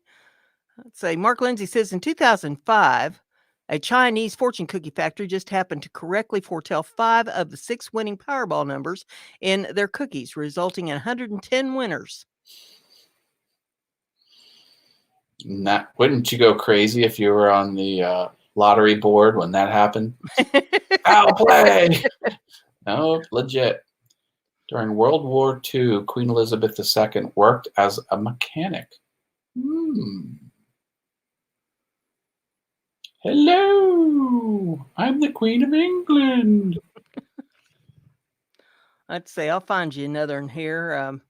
Let's say Mark Lindsay says in 2005, a Chinese fortune cookie factory just happened to correctly foretell 5 of the 6 winning Powerball numbers in their cookies, resulting in 110 winners. Wouldn't you go crazy if you were on the lottery board when that happened? Foul play. No, legit. During World War II, Queen Elizabeth II worked as a mechanic. Hello, I'm the Queen of England. Let's see, I'll find you another in here.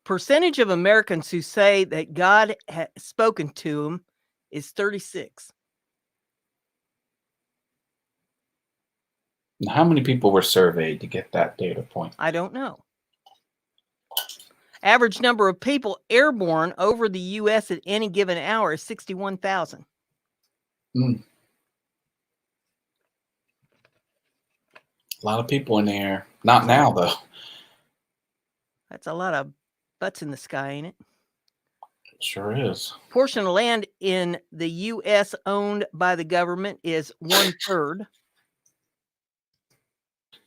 Percentage of Americans who say that God has spoken to them is 36. How many people were surveyed to get that data point? I don't know. Average number of people airborne over the U.S. at any given hour is 61,000. A lot of people in the air. Not now, though. That's a lot of butts in the sky, ain't it? It sure is. Portion of land in the U.S. owned by the government is 1/3.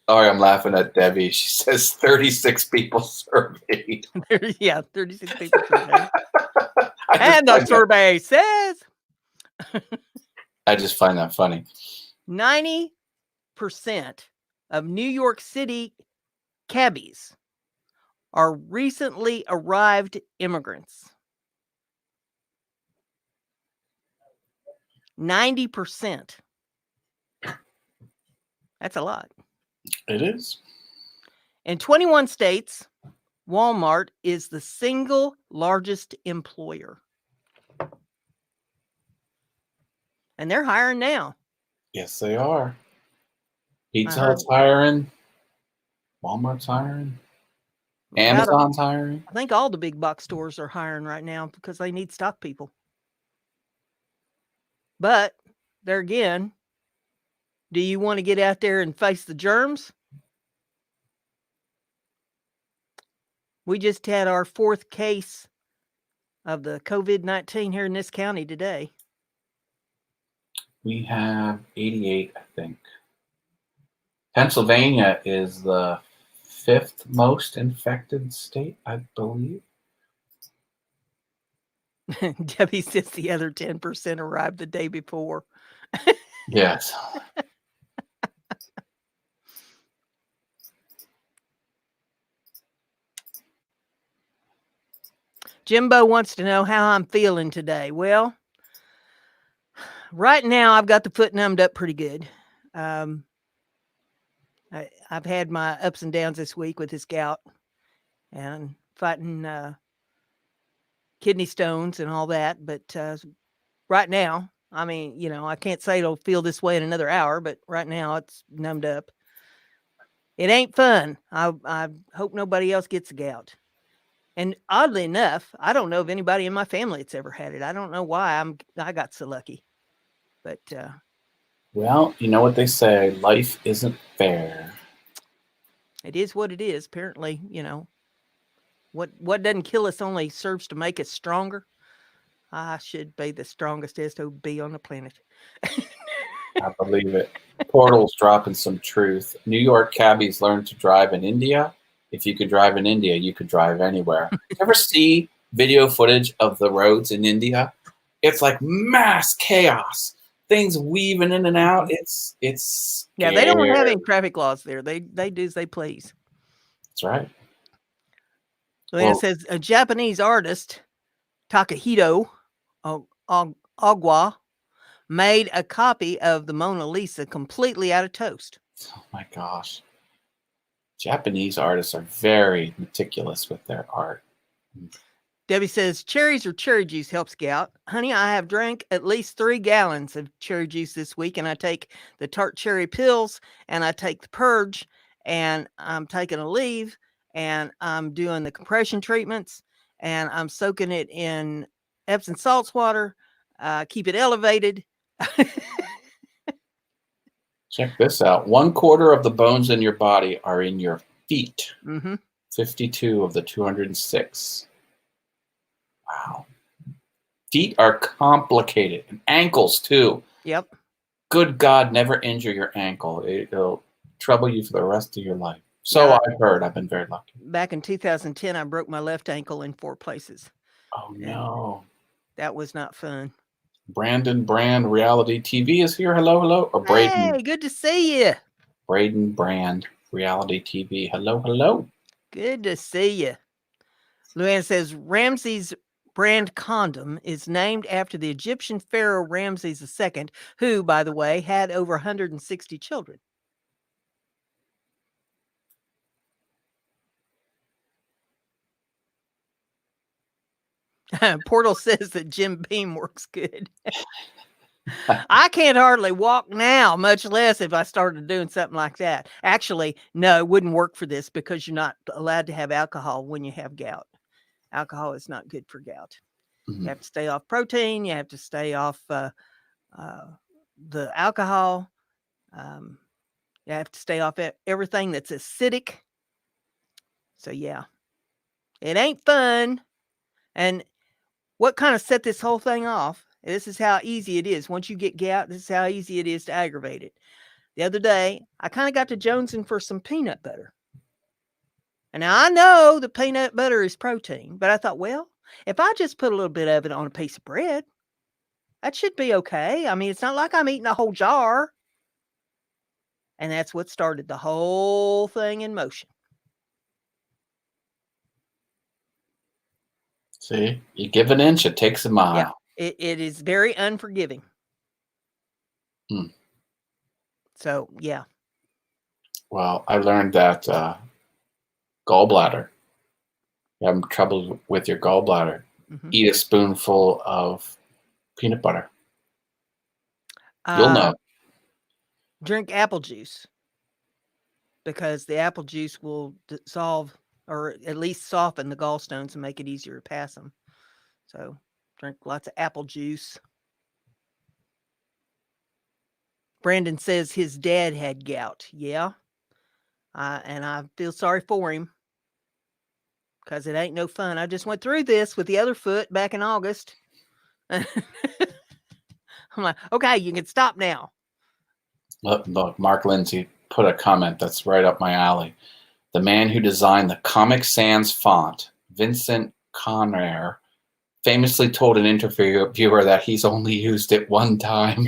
Sorry, I'm laughing at Debbie. She says 36 people surveyed. Yeah, 36 people surveyed. And the survey says I just find that funny. 90% of New York City cabbies are recently arrived immigrants. 90%. That's a lot. It is. In 21 states, Walmart is the single largest employer. And they're hiring now. Yes, they are. Pizza Hut's hiring. Walmart's hiring. Amazon's hiring. I think all the big box stores are hiring right now because they need stock people. But there again, do you want to get out there and face the germs? We just had our 4th case of the COVID-19 here in this county today. We have 88, I think. Pennsylvania is the 5th most infected state, I believe. Debbie says the other 10% arrived the day before. Yes. Jimbo wants to know how I'm feeling today. Well, right now I've got the foot numbed up pretty good. I've had my ups and downs this week with this gout and fighting kidney stones and all that. But right now, I mean, you know, I can't say it'll feel this way in another hour, but right now it's numbed up. It ain't fun. I hope nobody else gets the gout. And oddly enough, I don't know of anybody in my family that's ever had it. I don't know why I got so lucky. But well, you know what they say, life isn't fair. It is what it is. Apparently, you know, what doesn't kill us only serves to make us stronger. I should be the strongest SOB on the planet. I believe it. Portal's dropping some truth. New York cabbies learned to drive in India. If you could drive in India, you could drive anywhere. You ever see video footage of the roads in India? It's like mass chaos. Things weaving in and out. It's yeah, they don't have any traffic laws there. They do as they please. That's right. Luann says a Japanese artist, Takahito Ogwa, made a copy of the Mona Lisa completely out of toast. Oh my gosh. Japanese artists are very meticulous with their art. Debbie says, cherries or cherry juice helps gout. Honey, I have drank at least 3 gallons of cherry juice this week, and I take the tart cherry pills, and I take the purge, and I'm taking a leave, and I'm doing the compression treatments, and I'm soaking it in Epsom salts water, keep it elevated. Check this out. 1/4 of the bones in your body are in your feet. 52 of the 206. Wow. Feet are complicated. And ankles, too. Yep. Good God, never injure your ankle. It'll trouble you for the rest of your life. So I've heard. I've been very lucky. Back in 2010, I broke my left ankle in 4 places. Oh, no. That was not fun. Brandon Brand Reality TV is here. Hello, hello. Or Braden. Hey, good to see you. Braden Brand Reality TV. Hello, hello. Good to see you. Luann says Ramses brand condom is named after the Egyptian pharaoh Ramses II, who, by the way, had over 160 children. Portal says that Jim Beam works good. I can't hardly walk now, much less if I started doing something like that. Actually, no, it wouldn't work for this because you're not allowed to have alcohol when you have gout. alcohol is not good for gout. Mhm. You have to stay off protein. You have to stay off the alcohol. You have to stay off everything that's acidic. So, yeah, it ain't fun. And what kind of set this whole thing off? This is how easy it is. Once you get gout, this is how easy it is to aggravate it. The other day, I kind of got to jonesing for some peanut butter. And now I know the peanut butter is protein, but I thought, well, if I just put a little bit of it on a piece of bread, that should be okay. I mean, it's not like I'm eating a whole jar. And that's what started the whole thing in motion. See, you give an inch, it takes a mile. Yeah, it is very unforgiving. So, yeah. Well, I learned that gallbladder. You have trouble with your gallbladder. Eat a spoonful of peanut butter. You'll know. Drink apple juice, because the apple juice will dissolve or at least soften the gallstones and make it easier to pass them. So drink lots of apple juice. Brandon says his dad had gout. Yeah. And I feel sorry for him, because it ain't no fun. I just went through this with the other foot back in August. I'm like, okay, you can stop now. Look, Mark Lindsay put a comment that's right up my alley. The man who designed the Comic Sans font, Vincent Conner, famously told an interviewer that he's only used it one time.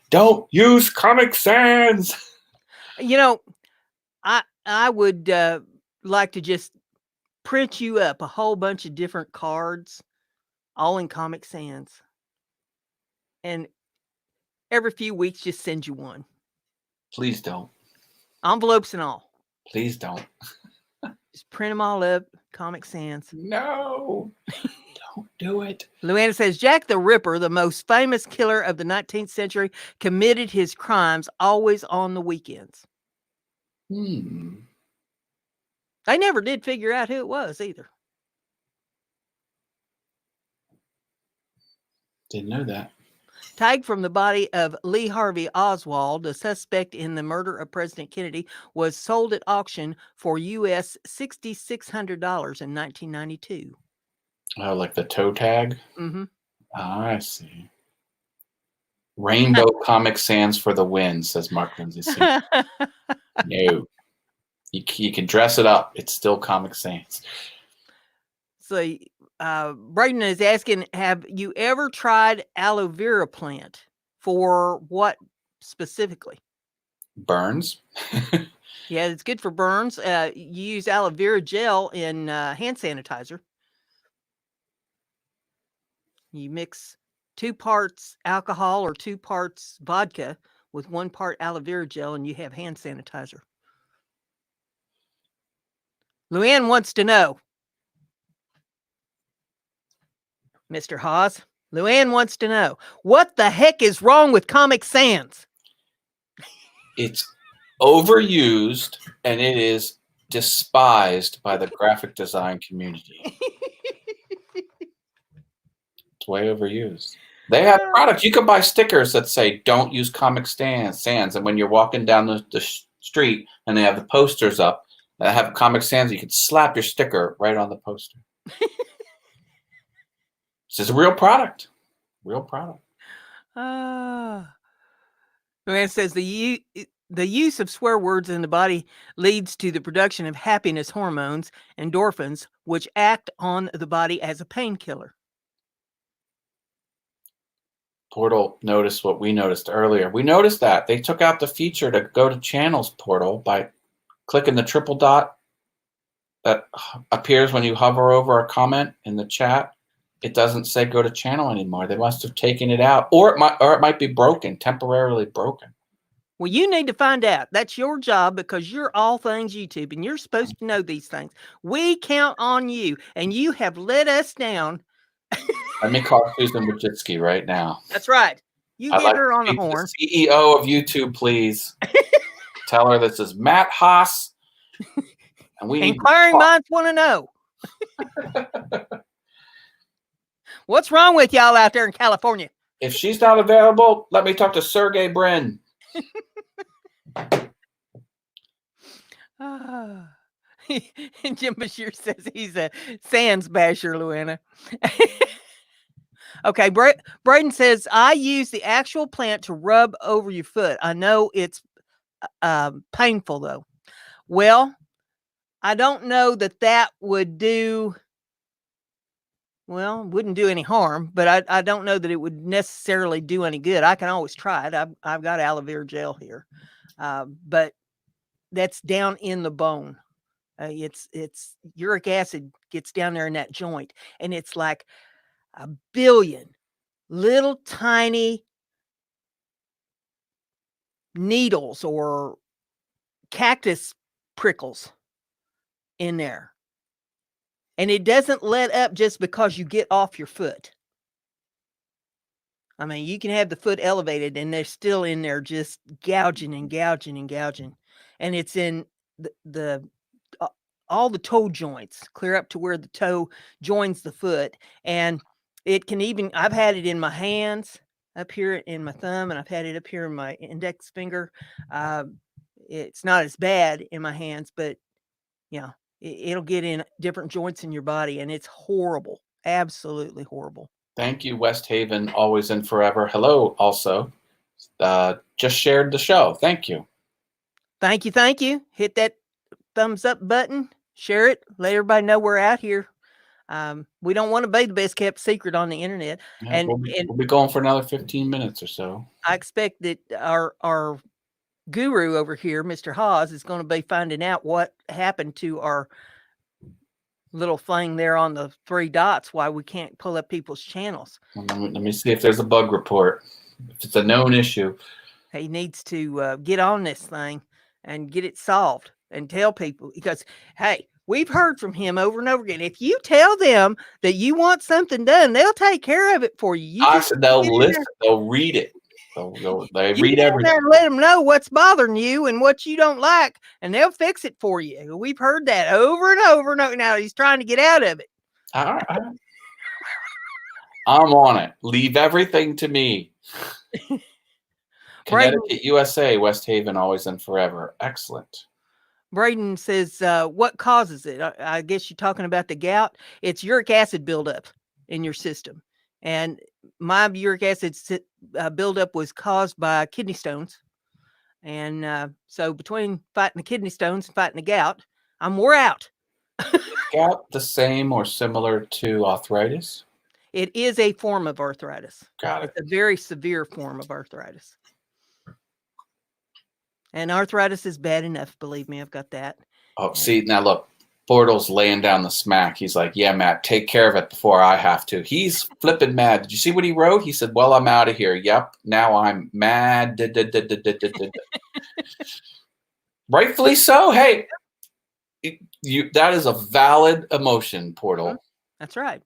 Don't use Comic Sans. You know, I would like to just print you up a whole bunch of different cards, all in Comic Sans, and every few weeks just send you one. Please don't. Envelopes and all. Please don't. Just print them all up, Comic Sans. No, don't do it. Luana says, Jack the Ripper, the most famous killer of the 19th century, committed his crimes always on the weekends. They never did figure out who it was either. Didn't know that. Tagged from the body of Lee Harvey Oswald, the suspect in the murder of President Kennedy, was sold at auction for U.S. $6,600 in 1992. Oh, like the toe tag? Mm-hmm. I see. Rainbow Comic Sans for the win, says Mark Lindsay. No. You can dress it up. It's still Comic Sans. So, Braden is asking, have you ever tried aloe vera plant? For what specifically? Burns. Yeah, it's good for burns. You use aloe vera gel in hand sanitizer. You mix 2 parts alcohol or 2 parts vodka with 1 part aloe vera gel, and you have hand sanitizer. Luann wants to know, Mr. Haas, Luann wants to know, what the heck is wrong with Comic Sans? It's overused, and it is despised by the graphic design community. It's way overused. They have products. You can buy stickers that say, don't use Comic Sans. And when you're walking down the street and they have the posters up that have Comic Sans, you can slap your sticker right on the poster. This is a real product. Real product. Luann says the use of swear words in the body leads to the production of happiness hormones, endorphins, which act on the body as a painkiller. Portal noticed what we noticed earlier. We noticed that they took out the feature to go to channels, Portal, by clicking the triple dot that appears when you hover over a comment in the chat. It doesn't say go to channel anymore. They must have taken it out, or it might be broken, temporarily broken. Well, you need to find out. That's your job, because you're all things YouTube, and you're supposed to know these things. We count on you, and you have let us down. Let me call Susan Wojcicki right now. That's right. You get her on the horn. The CEO of YouTube, please. Tell her this is Matt Haas. And we need Inquiring minds want to know. What's wrong with y'all out there in California? If she's not available, let me talk to Sergey Brin. And Jim Bashir says he's a Sands basher, Luana. Okay, Braden says, I use the actual plant to rub over your foot. I know it's painful, though. Well, I don't know that would do, well, wouldn't do any harm, but I don't know that it would necessarily do any good. I can always try it. I've got aloe vera gel here, but that's down in the bone. It's uric acid gets down there in that joint, and it's like a billion little tiny needles or cactus prickles in there. And it doesn't let up just because you get off your foot. I mean, you can have the foot elevated and they're still in there just gouging and gouging and gouging. And it's in the all the toe joints, clear up to where the toe joins the foot. And it can even, I've had it in my hands, up here in my thumb, and I've had it up here in my index finger. It's not as bad in my hands, but yeah, it'll get in different joints in your body, and it's horrible. Absolutely horrible. Thank you, West Haven, always and forever. Hello, also. Just shared the show. Thank you. Thank you. Thank you. Hit that thumbs up button. Share it. Let everybody know we're out here. We don't want to be the best kept secret on the internet. Yeah, And we'll be going for another 15 minutes or so. I expect that our guru over here, Mr. Haas, is going to be finding out what happened to our little thing there on the 3 dots, why we can't pull up people's channels. Let me see if there's a bug report. If it's a known issue. He needs to get on this thing and get it solved and tell people, because, hey, we've heard from him over and over again. If you tell them that you want something done, they'll take care of it for you. I said they'll listen. They'll read it. They read everything. Let them know what's bothering you and what you don't like, and they'll fix it for you. We've heard that over and over and over. Now he's trying to get out of it. All right. I'm on it. Leave everything to me. Connecticut, USA, West Haven, always and forever. Excellent. Braden says, what causes it? I guess you're talking about the gout. It's uric acid buildup in your system. And my uric acid buildup was caused by kidney stones. And so between fighting the kidney stones and fighting the gout, I'm wore out. Gout the same or similar to arthritis? It is a form of arthritis. Got it. It's a very severe form of arthritis. And arthritis is bad enough. Believe me, I've got that. Oh, see, now look. Bortles laying down the smack. He's like, yeah, Matt, take care of it before I have to. He's flipping mad. Did you see what he wrote? He said, well, I'm out of here. Yep. Now I'm mad. Rightfully so. Hey, that is a valid emotion, Portal. That's right.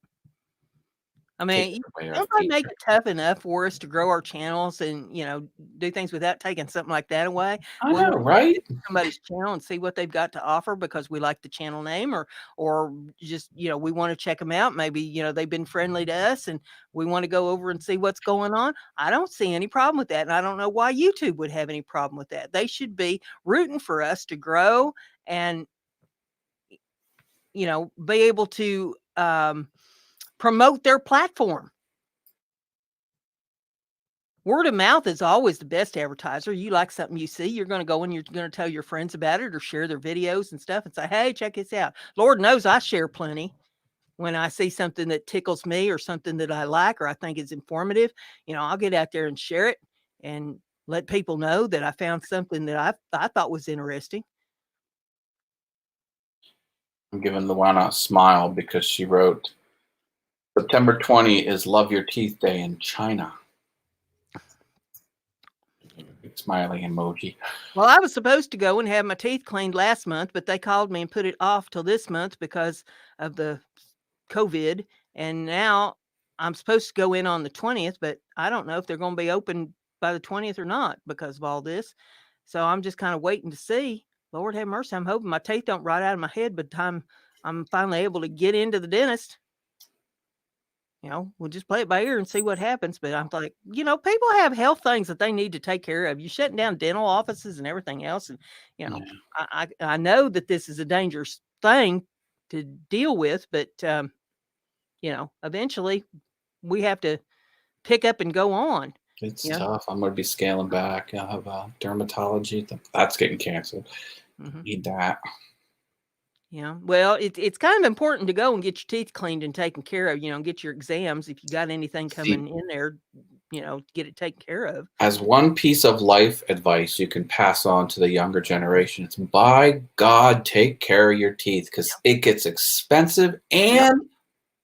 I mean, somebody make it tough enough for us to grow our channels and, do things without taking something like that away. I know, right? Somebody's channel and see what they've got to offer because we like the channel name, or just, we want to check them out. Maybe, they've been friendly to us and we want to go over and see what's going on. I don't see any problem with that. And I don't know why YouTube would have any problem with that. They should be rooting for us to grow and, be able to, promote their platform. Word of mouth is always the best advertiser. You like something you see, you're going to go and you're going to tell your friends about it or share their videos and stuff and say, hey, check this out. Lord knows I share plenty when I see something that tickles me or something that I like or I think is informative. I'll get out there and share it and let people know that I found something that I thought was interesting. I'm giving Luana a smile because she wrote, September 20 is Love Your Teeth Day in China. Big smiley emoji. Well, I was supposed to go and have my teeth cleaned last month, but they called me and put it off till this month because of the COVID. And now I'm supposed to go in on the 20th, but I don't know if they're going to be open by the 20th or not because of all this. So I'm just kind of waiting to see. Lord have mercy. I'm hoping my teeth don't rot out of my head by the time I'm finally able to get into the dentist. We'll just play it by ear and see what happens. But I'm like, people have health things that they need to take care of. You're shutting down dental offices and everything else. And, Yeah. I know that this is a dangerous thing to deal with, but, eventually we have to pick up and go on. It's tough. I'm going to be scaling back. I have dermatology. That's getting canceled. Mm-hmm. Need that. Yeah. Well, it's kind of important to go and get your teeth cleaned and taken care of, get your exams. If you got anything coming in there, get it taken care of. As one piece of life advice you can pass on to the younger generation, it's by God, take care of your teeth because it gets expensive and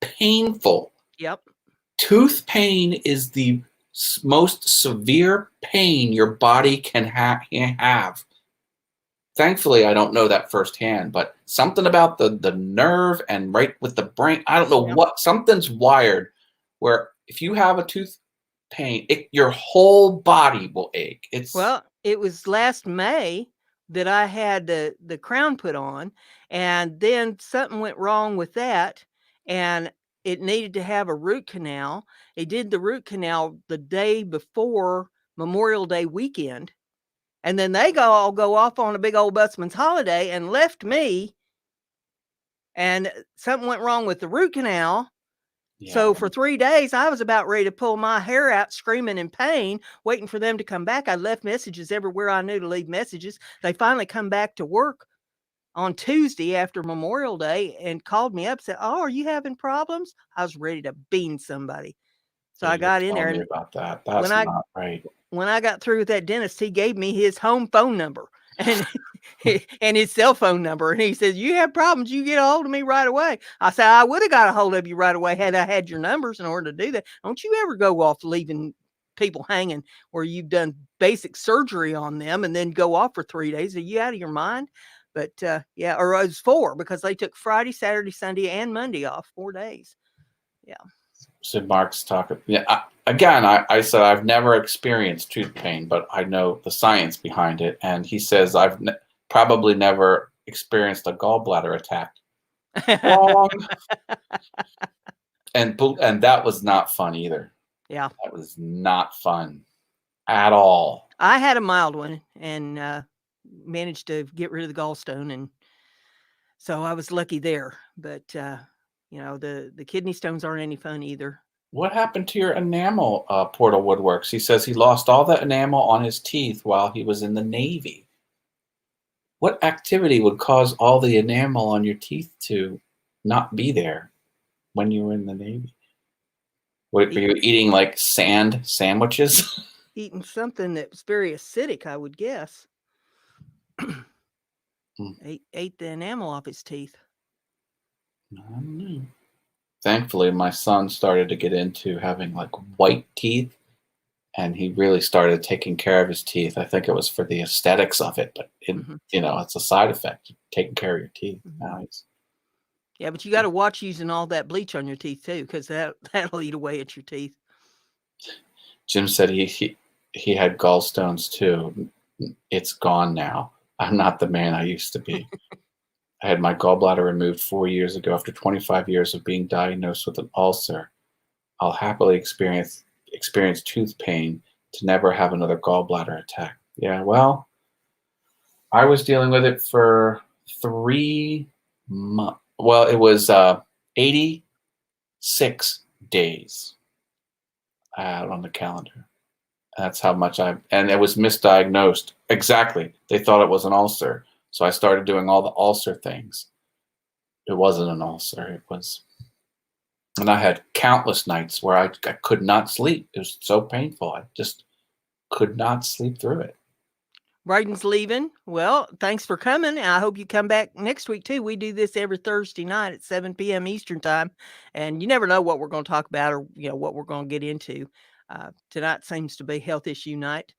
painful. Yep. Tooth pain is the most severe pain your body can have. Thankfully, I don't know that firsthand, but something about the nerve and right with the brain, I don't know what, something's wired where if you have a tooth pain, your whole body will ache. Well, it was last May that I had the crown put on, and then something went wrong with that, and it needed to have a root canal. They did the root canal the day before Memorial Day weekend. And then they all go off on a big old busman's holiday and left me. And something went wrong with the root canal. Yeah. So for 3 days, I was about ready to pull my hair out, screaming in pain, waiting for them to come back. I left messages everywhere I knew to leave messages. They finally come back to work on Tuesday after Memorial Day and called me up, said, "Oh, are you having problems?" I was ready to bean somebody. So I got in there. And about that. That's not right. When I got through with that dentist, he gave me his home phone number and and his cell phone number. And he says, "You have problems, you get a hold of me right away." I said, "I would have got a hold of you right away had I had your numbers in order to do that. Don't you ever go off leaving people hanging where you've done basic surgery on them and then go off for 3 days. Are you out of your mind?" But yeah, or it was 4 because they took Friday, Saturday, Sunday, and Monday off, 4 days. Yeah. So Mark's talking. Yeah. I said I've never experienced tooth pain, but I know the science behind it. And he says I've probably never experienced a gallbladder attack. And that was not fun either. Yeah, that was not fun at all. I had a mild one and managed to get rid of the gallstone, and so I was lucky there. But the kidney stones aren't any fun either. What happened to your enamel, Portal Woodworks? He says he lost all the enamel on his teeth while he was in the Navy. What activity would cause all the enamel on your teeth to not be there when you were in the Navy? Were you eating like sand sandwiches? Eating something that was very acidic, I would guess. Ate the enamel off his teeth. I don't know. Thankfully, my son started to get into having like white teeth, and he really started taking care of his teeth. I think it was for the aesthetics of it, but it's a side effect. Taking care of your teeth. Nice. Yeah, but you got to watch using all that bleach on your teeth too, because that'll eat away at your teeth. Jim said he had gallstones too. It's gone now. I'm not the man I used to be. I had my gallbladder removed 4 years ago after 25 years of being diagnosed with an ulcer. I'll happily experience tooth pain to never have another gallbladder attack. Yeah, well, I was dealing with it for 3 months. Well, it was 86 days out on the calendar. That's how much and it was misdiagnosed. Exactly. They thought it was an ulcer. So I started doing all the ulcer things. It wasn't an ulcer. And I had countless nights where I could not sleep. It was so painful. I just could not sleep through it. Braden's leaving. Well, thanks for coming. I hope you come back next week too. We do this every Thursday night at 7 p.m. Eastern time. And you never know what we're going to talk about or what we're going to get into. Tonight seems to be health issue night.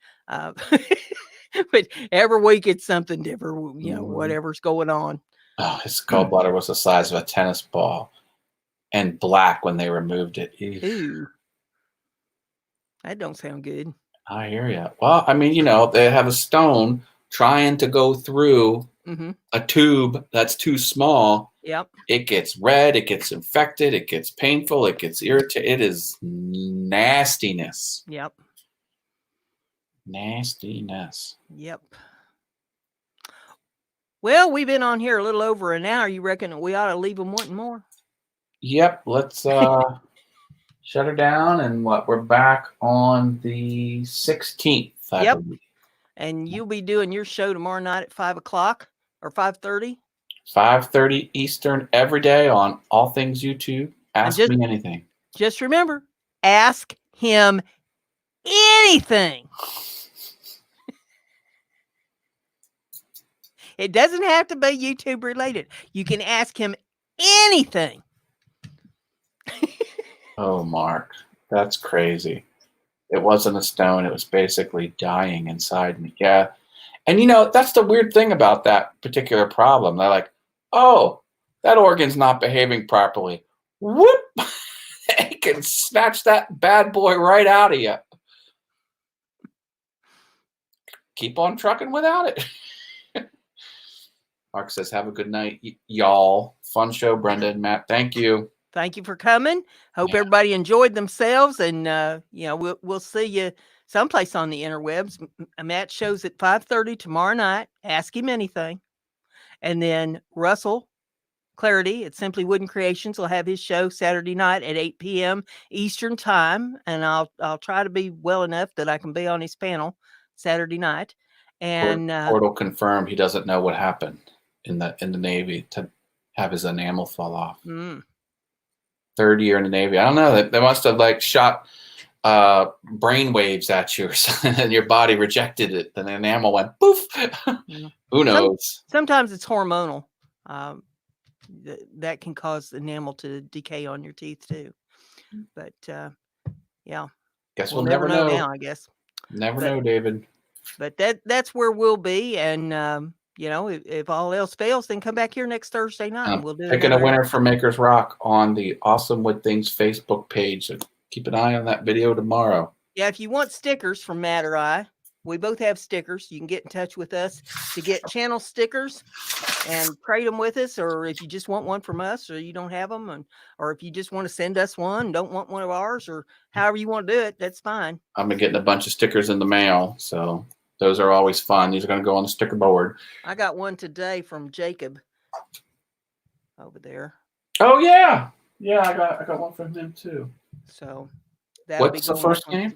But every week it's something different, whatever's going on. Oh, his gallbladder was the size of a tennis ball and black when they removed it. Ooh. That don't sound good. I hear you. Well, I mean, they have a stone trying to go through a tube that's too small, Yep. it gets red, it gets infected, it gets painful, it gets irritated. It is nastiness. Yep. Nastiness. Yep. Well, we've been on here a little over an hour. You reckon we ought to leave them wanting more? Yep. Let's shut her down. And we're back on the 16th. Yep. And you'll be doing your show tomorrow night at 5 o'clock or 5:30? 5:30 Eastern every day on All Things YouTube. Ask me anything. Just remember, ask him anything. It doesn't have to be YouTube related. You can ask him anything. Oh, Mark, that's crazy. It wasn't a stone. It was basically dying inside me. Yeah. And, that's the weird thing about that particular problem. They're like, oh, that organ's not behaving properly. Whoop! They can snatch that bad boy right out of you. Keep on trucking without it. Mark says, have a good night, y'all. Fun show, Brenda and Matt. Thank you. Thank you for coming. Hope everybody enjoyed themselves. And, we'll see you someplace on the interwebs. Matt shows at 5:30 tomorrow night. Ask him anything. And then Russell Clarity at Simply Wooden Creations will have his show Saturday night at 8 p.m. Eastern time. And I'll try to be well enough that I can be on his panel Saturday night. And Portal confirmed he doesn't know what happened in the Navy to have his enamel fall off. 3rd year in the Navy. I don't know. They must have shot brain waves at you or something, and your body rejected it. And the enamel went poof. Who knows? Sometimes it's hormonal. That can cause enamel to decay on your teeth too. But yeah, guess we'll never know now. I guess never know, David. But that's where we'll be, and if all else fails, then come back here next Thursday night, and we'll do picking a winner for Makers Rock on the Awesome Wood Things Facebook page. So keep an eye on that video tomorrow. Yeah, if you want stickers from Matt or I, we both have stickers. You can get in touch with us to get channel stickers and trade them with us, or if you just want one from us, or you don't have them, or if you just want to send us one, don't want one of ours, or however you want to do it, that's fine. I've been getting a bunch of stickers in the mail, so those are always fun. These are going to go on the sticker board. I got one today from Jacob over there. Oh yeah, I got one from him too. So what's the first name?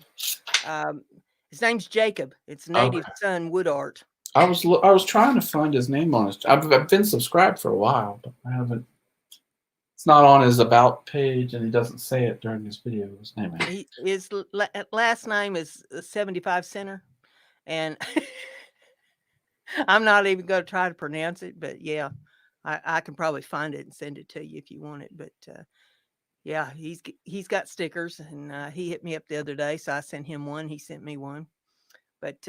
His name's Jacob. It's Native Son Wood Art. I was trying to find his name on his. I've been subscribed for a while, but I haven't. It's not on his about page, and he doesn't say it during his video. His name. His last name is 75 Center, and I'm not even going to try to pronounce it. But yeah, I can probably find it and send it to you if you want it. But yeah, he's got stickers, and he hit me up the other day, so I sent him one. He sent me one. But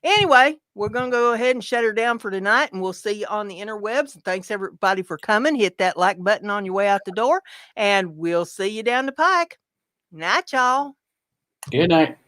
anyway, we're going to go ahead and shut her down for tonight, and we'll see you on the interwebs. And thanks, everybody, for coming. Hit that like button on your way out the door, and we'll see you down the pike. Night, y'all. Good night.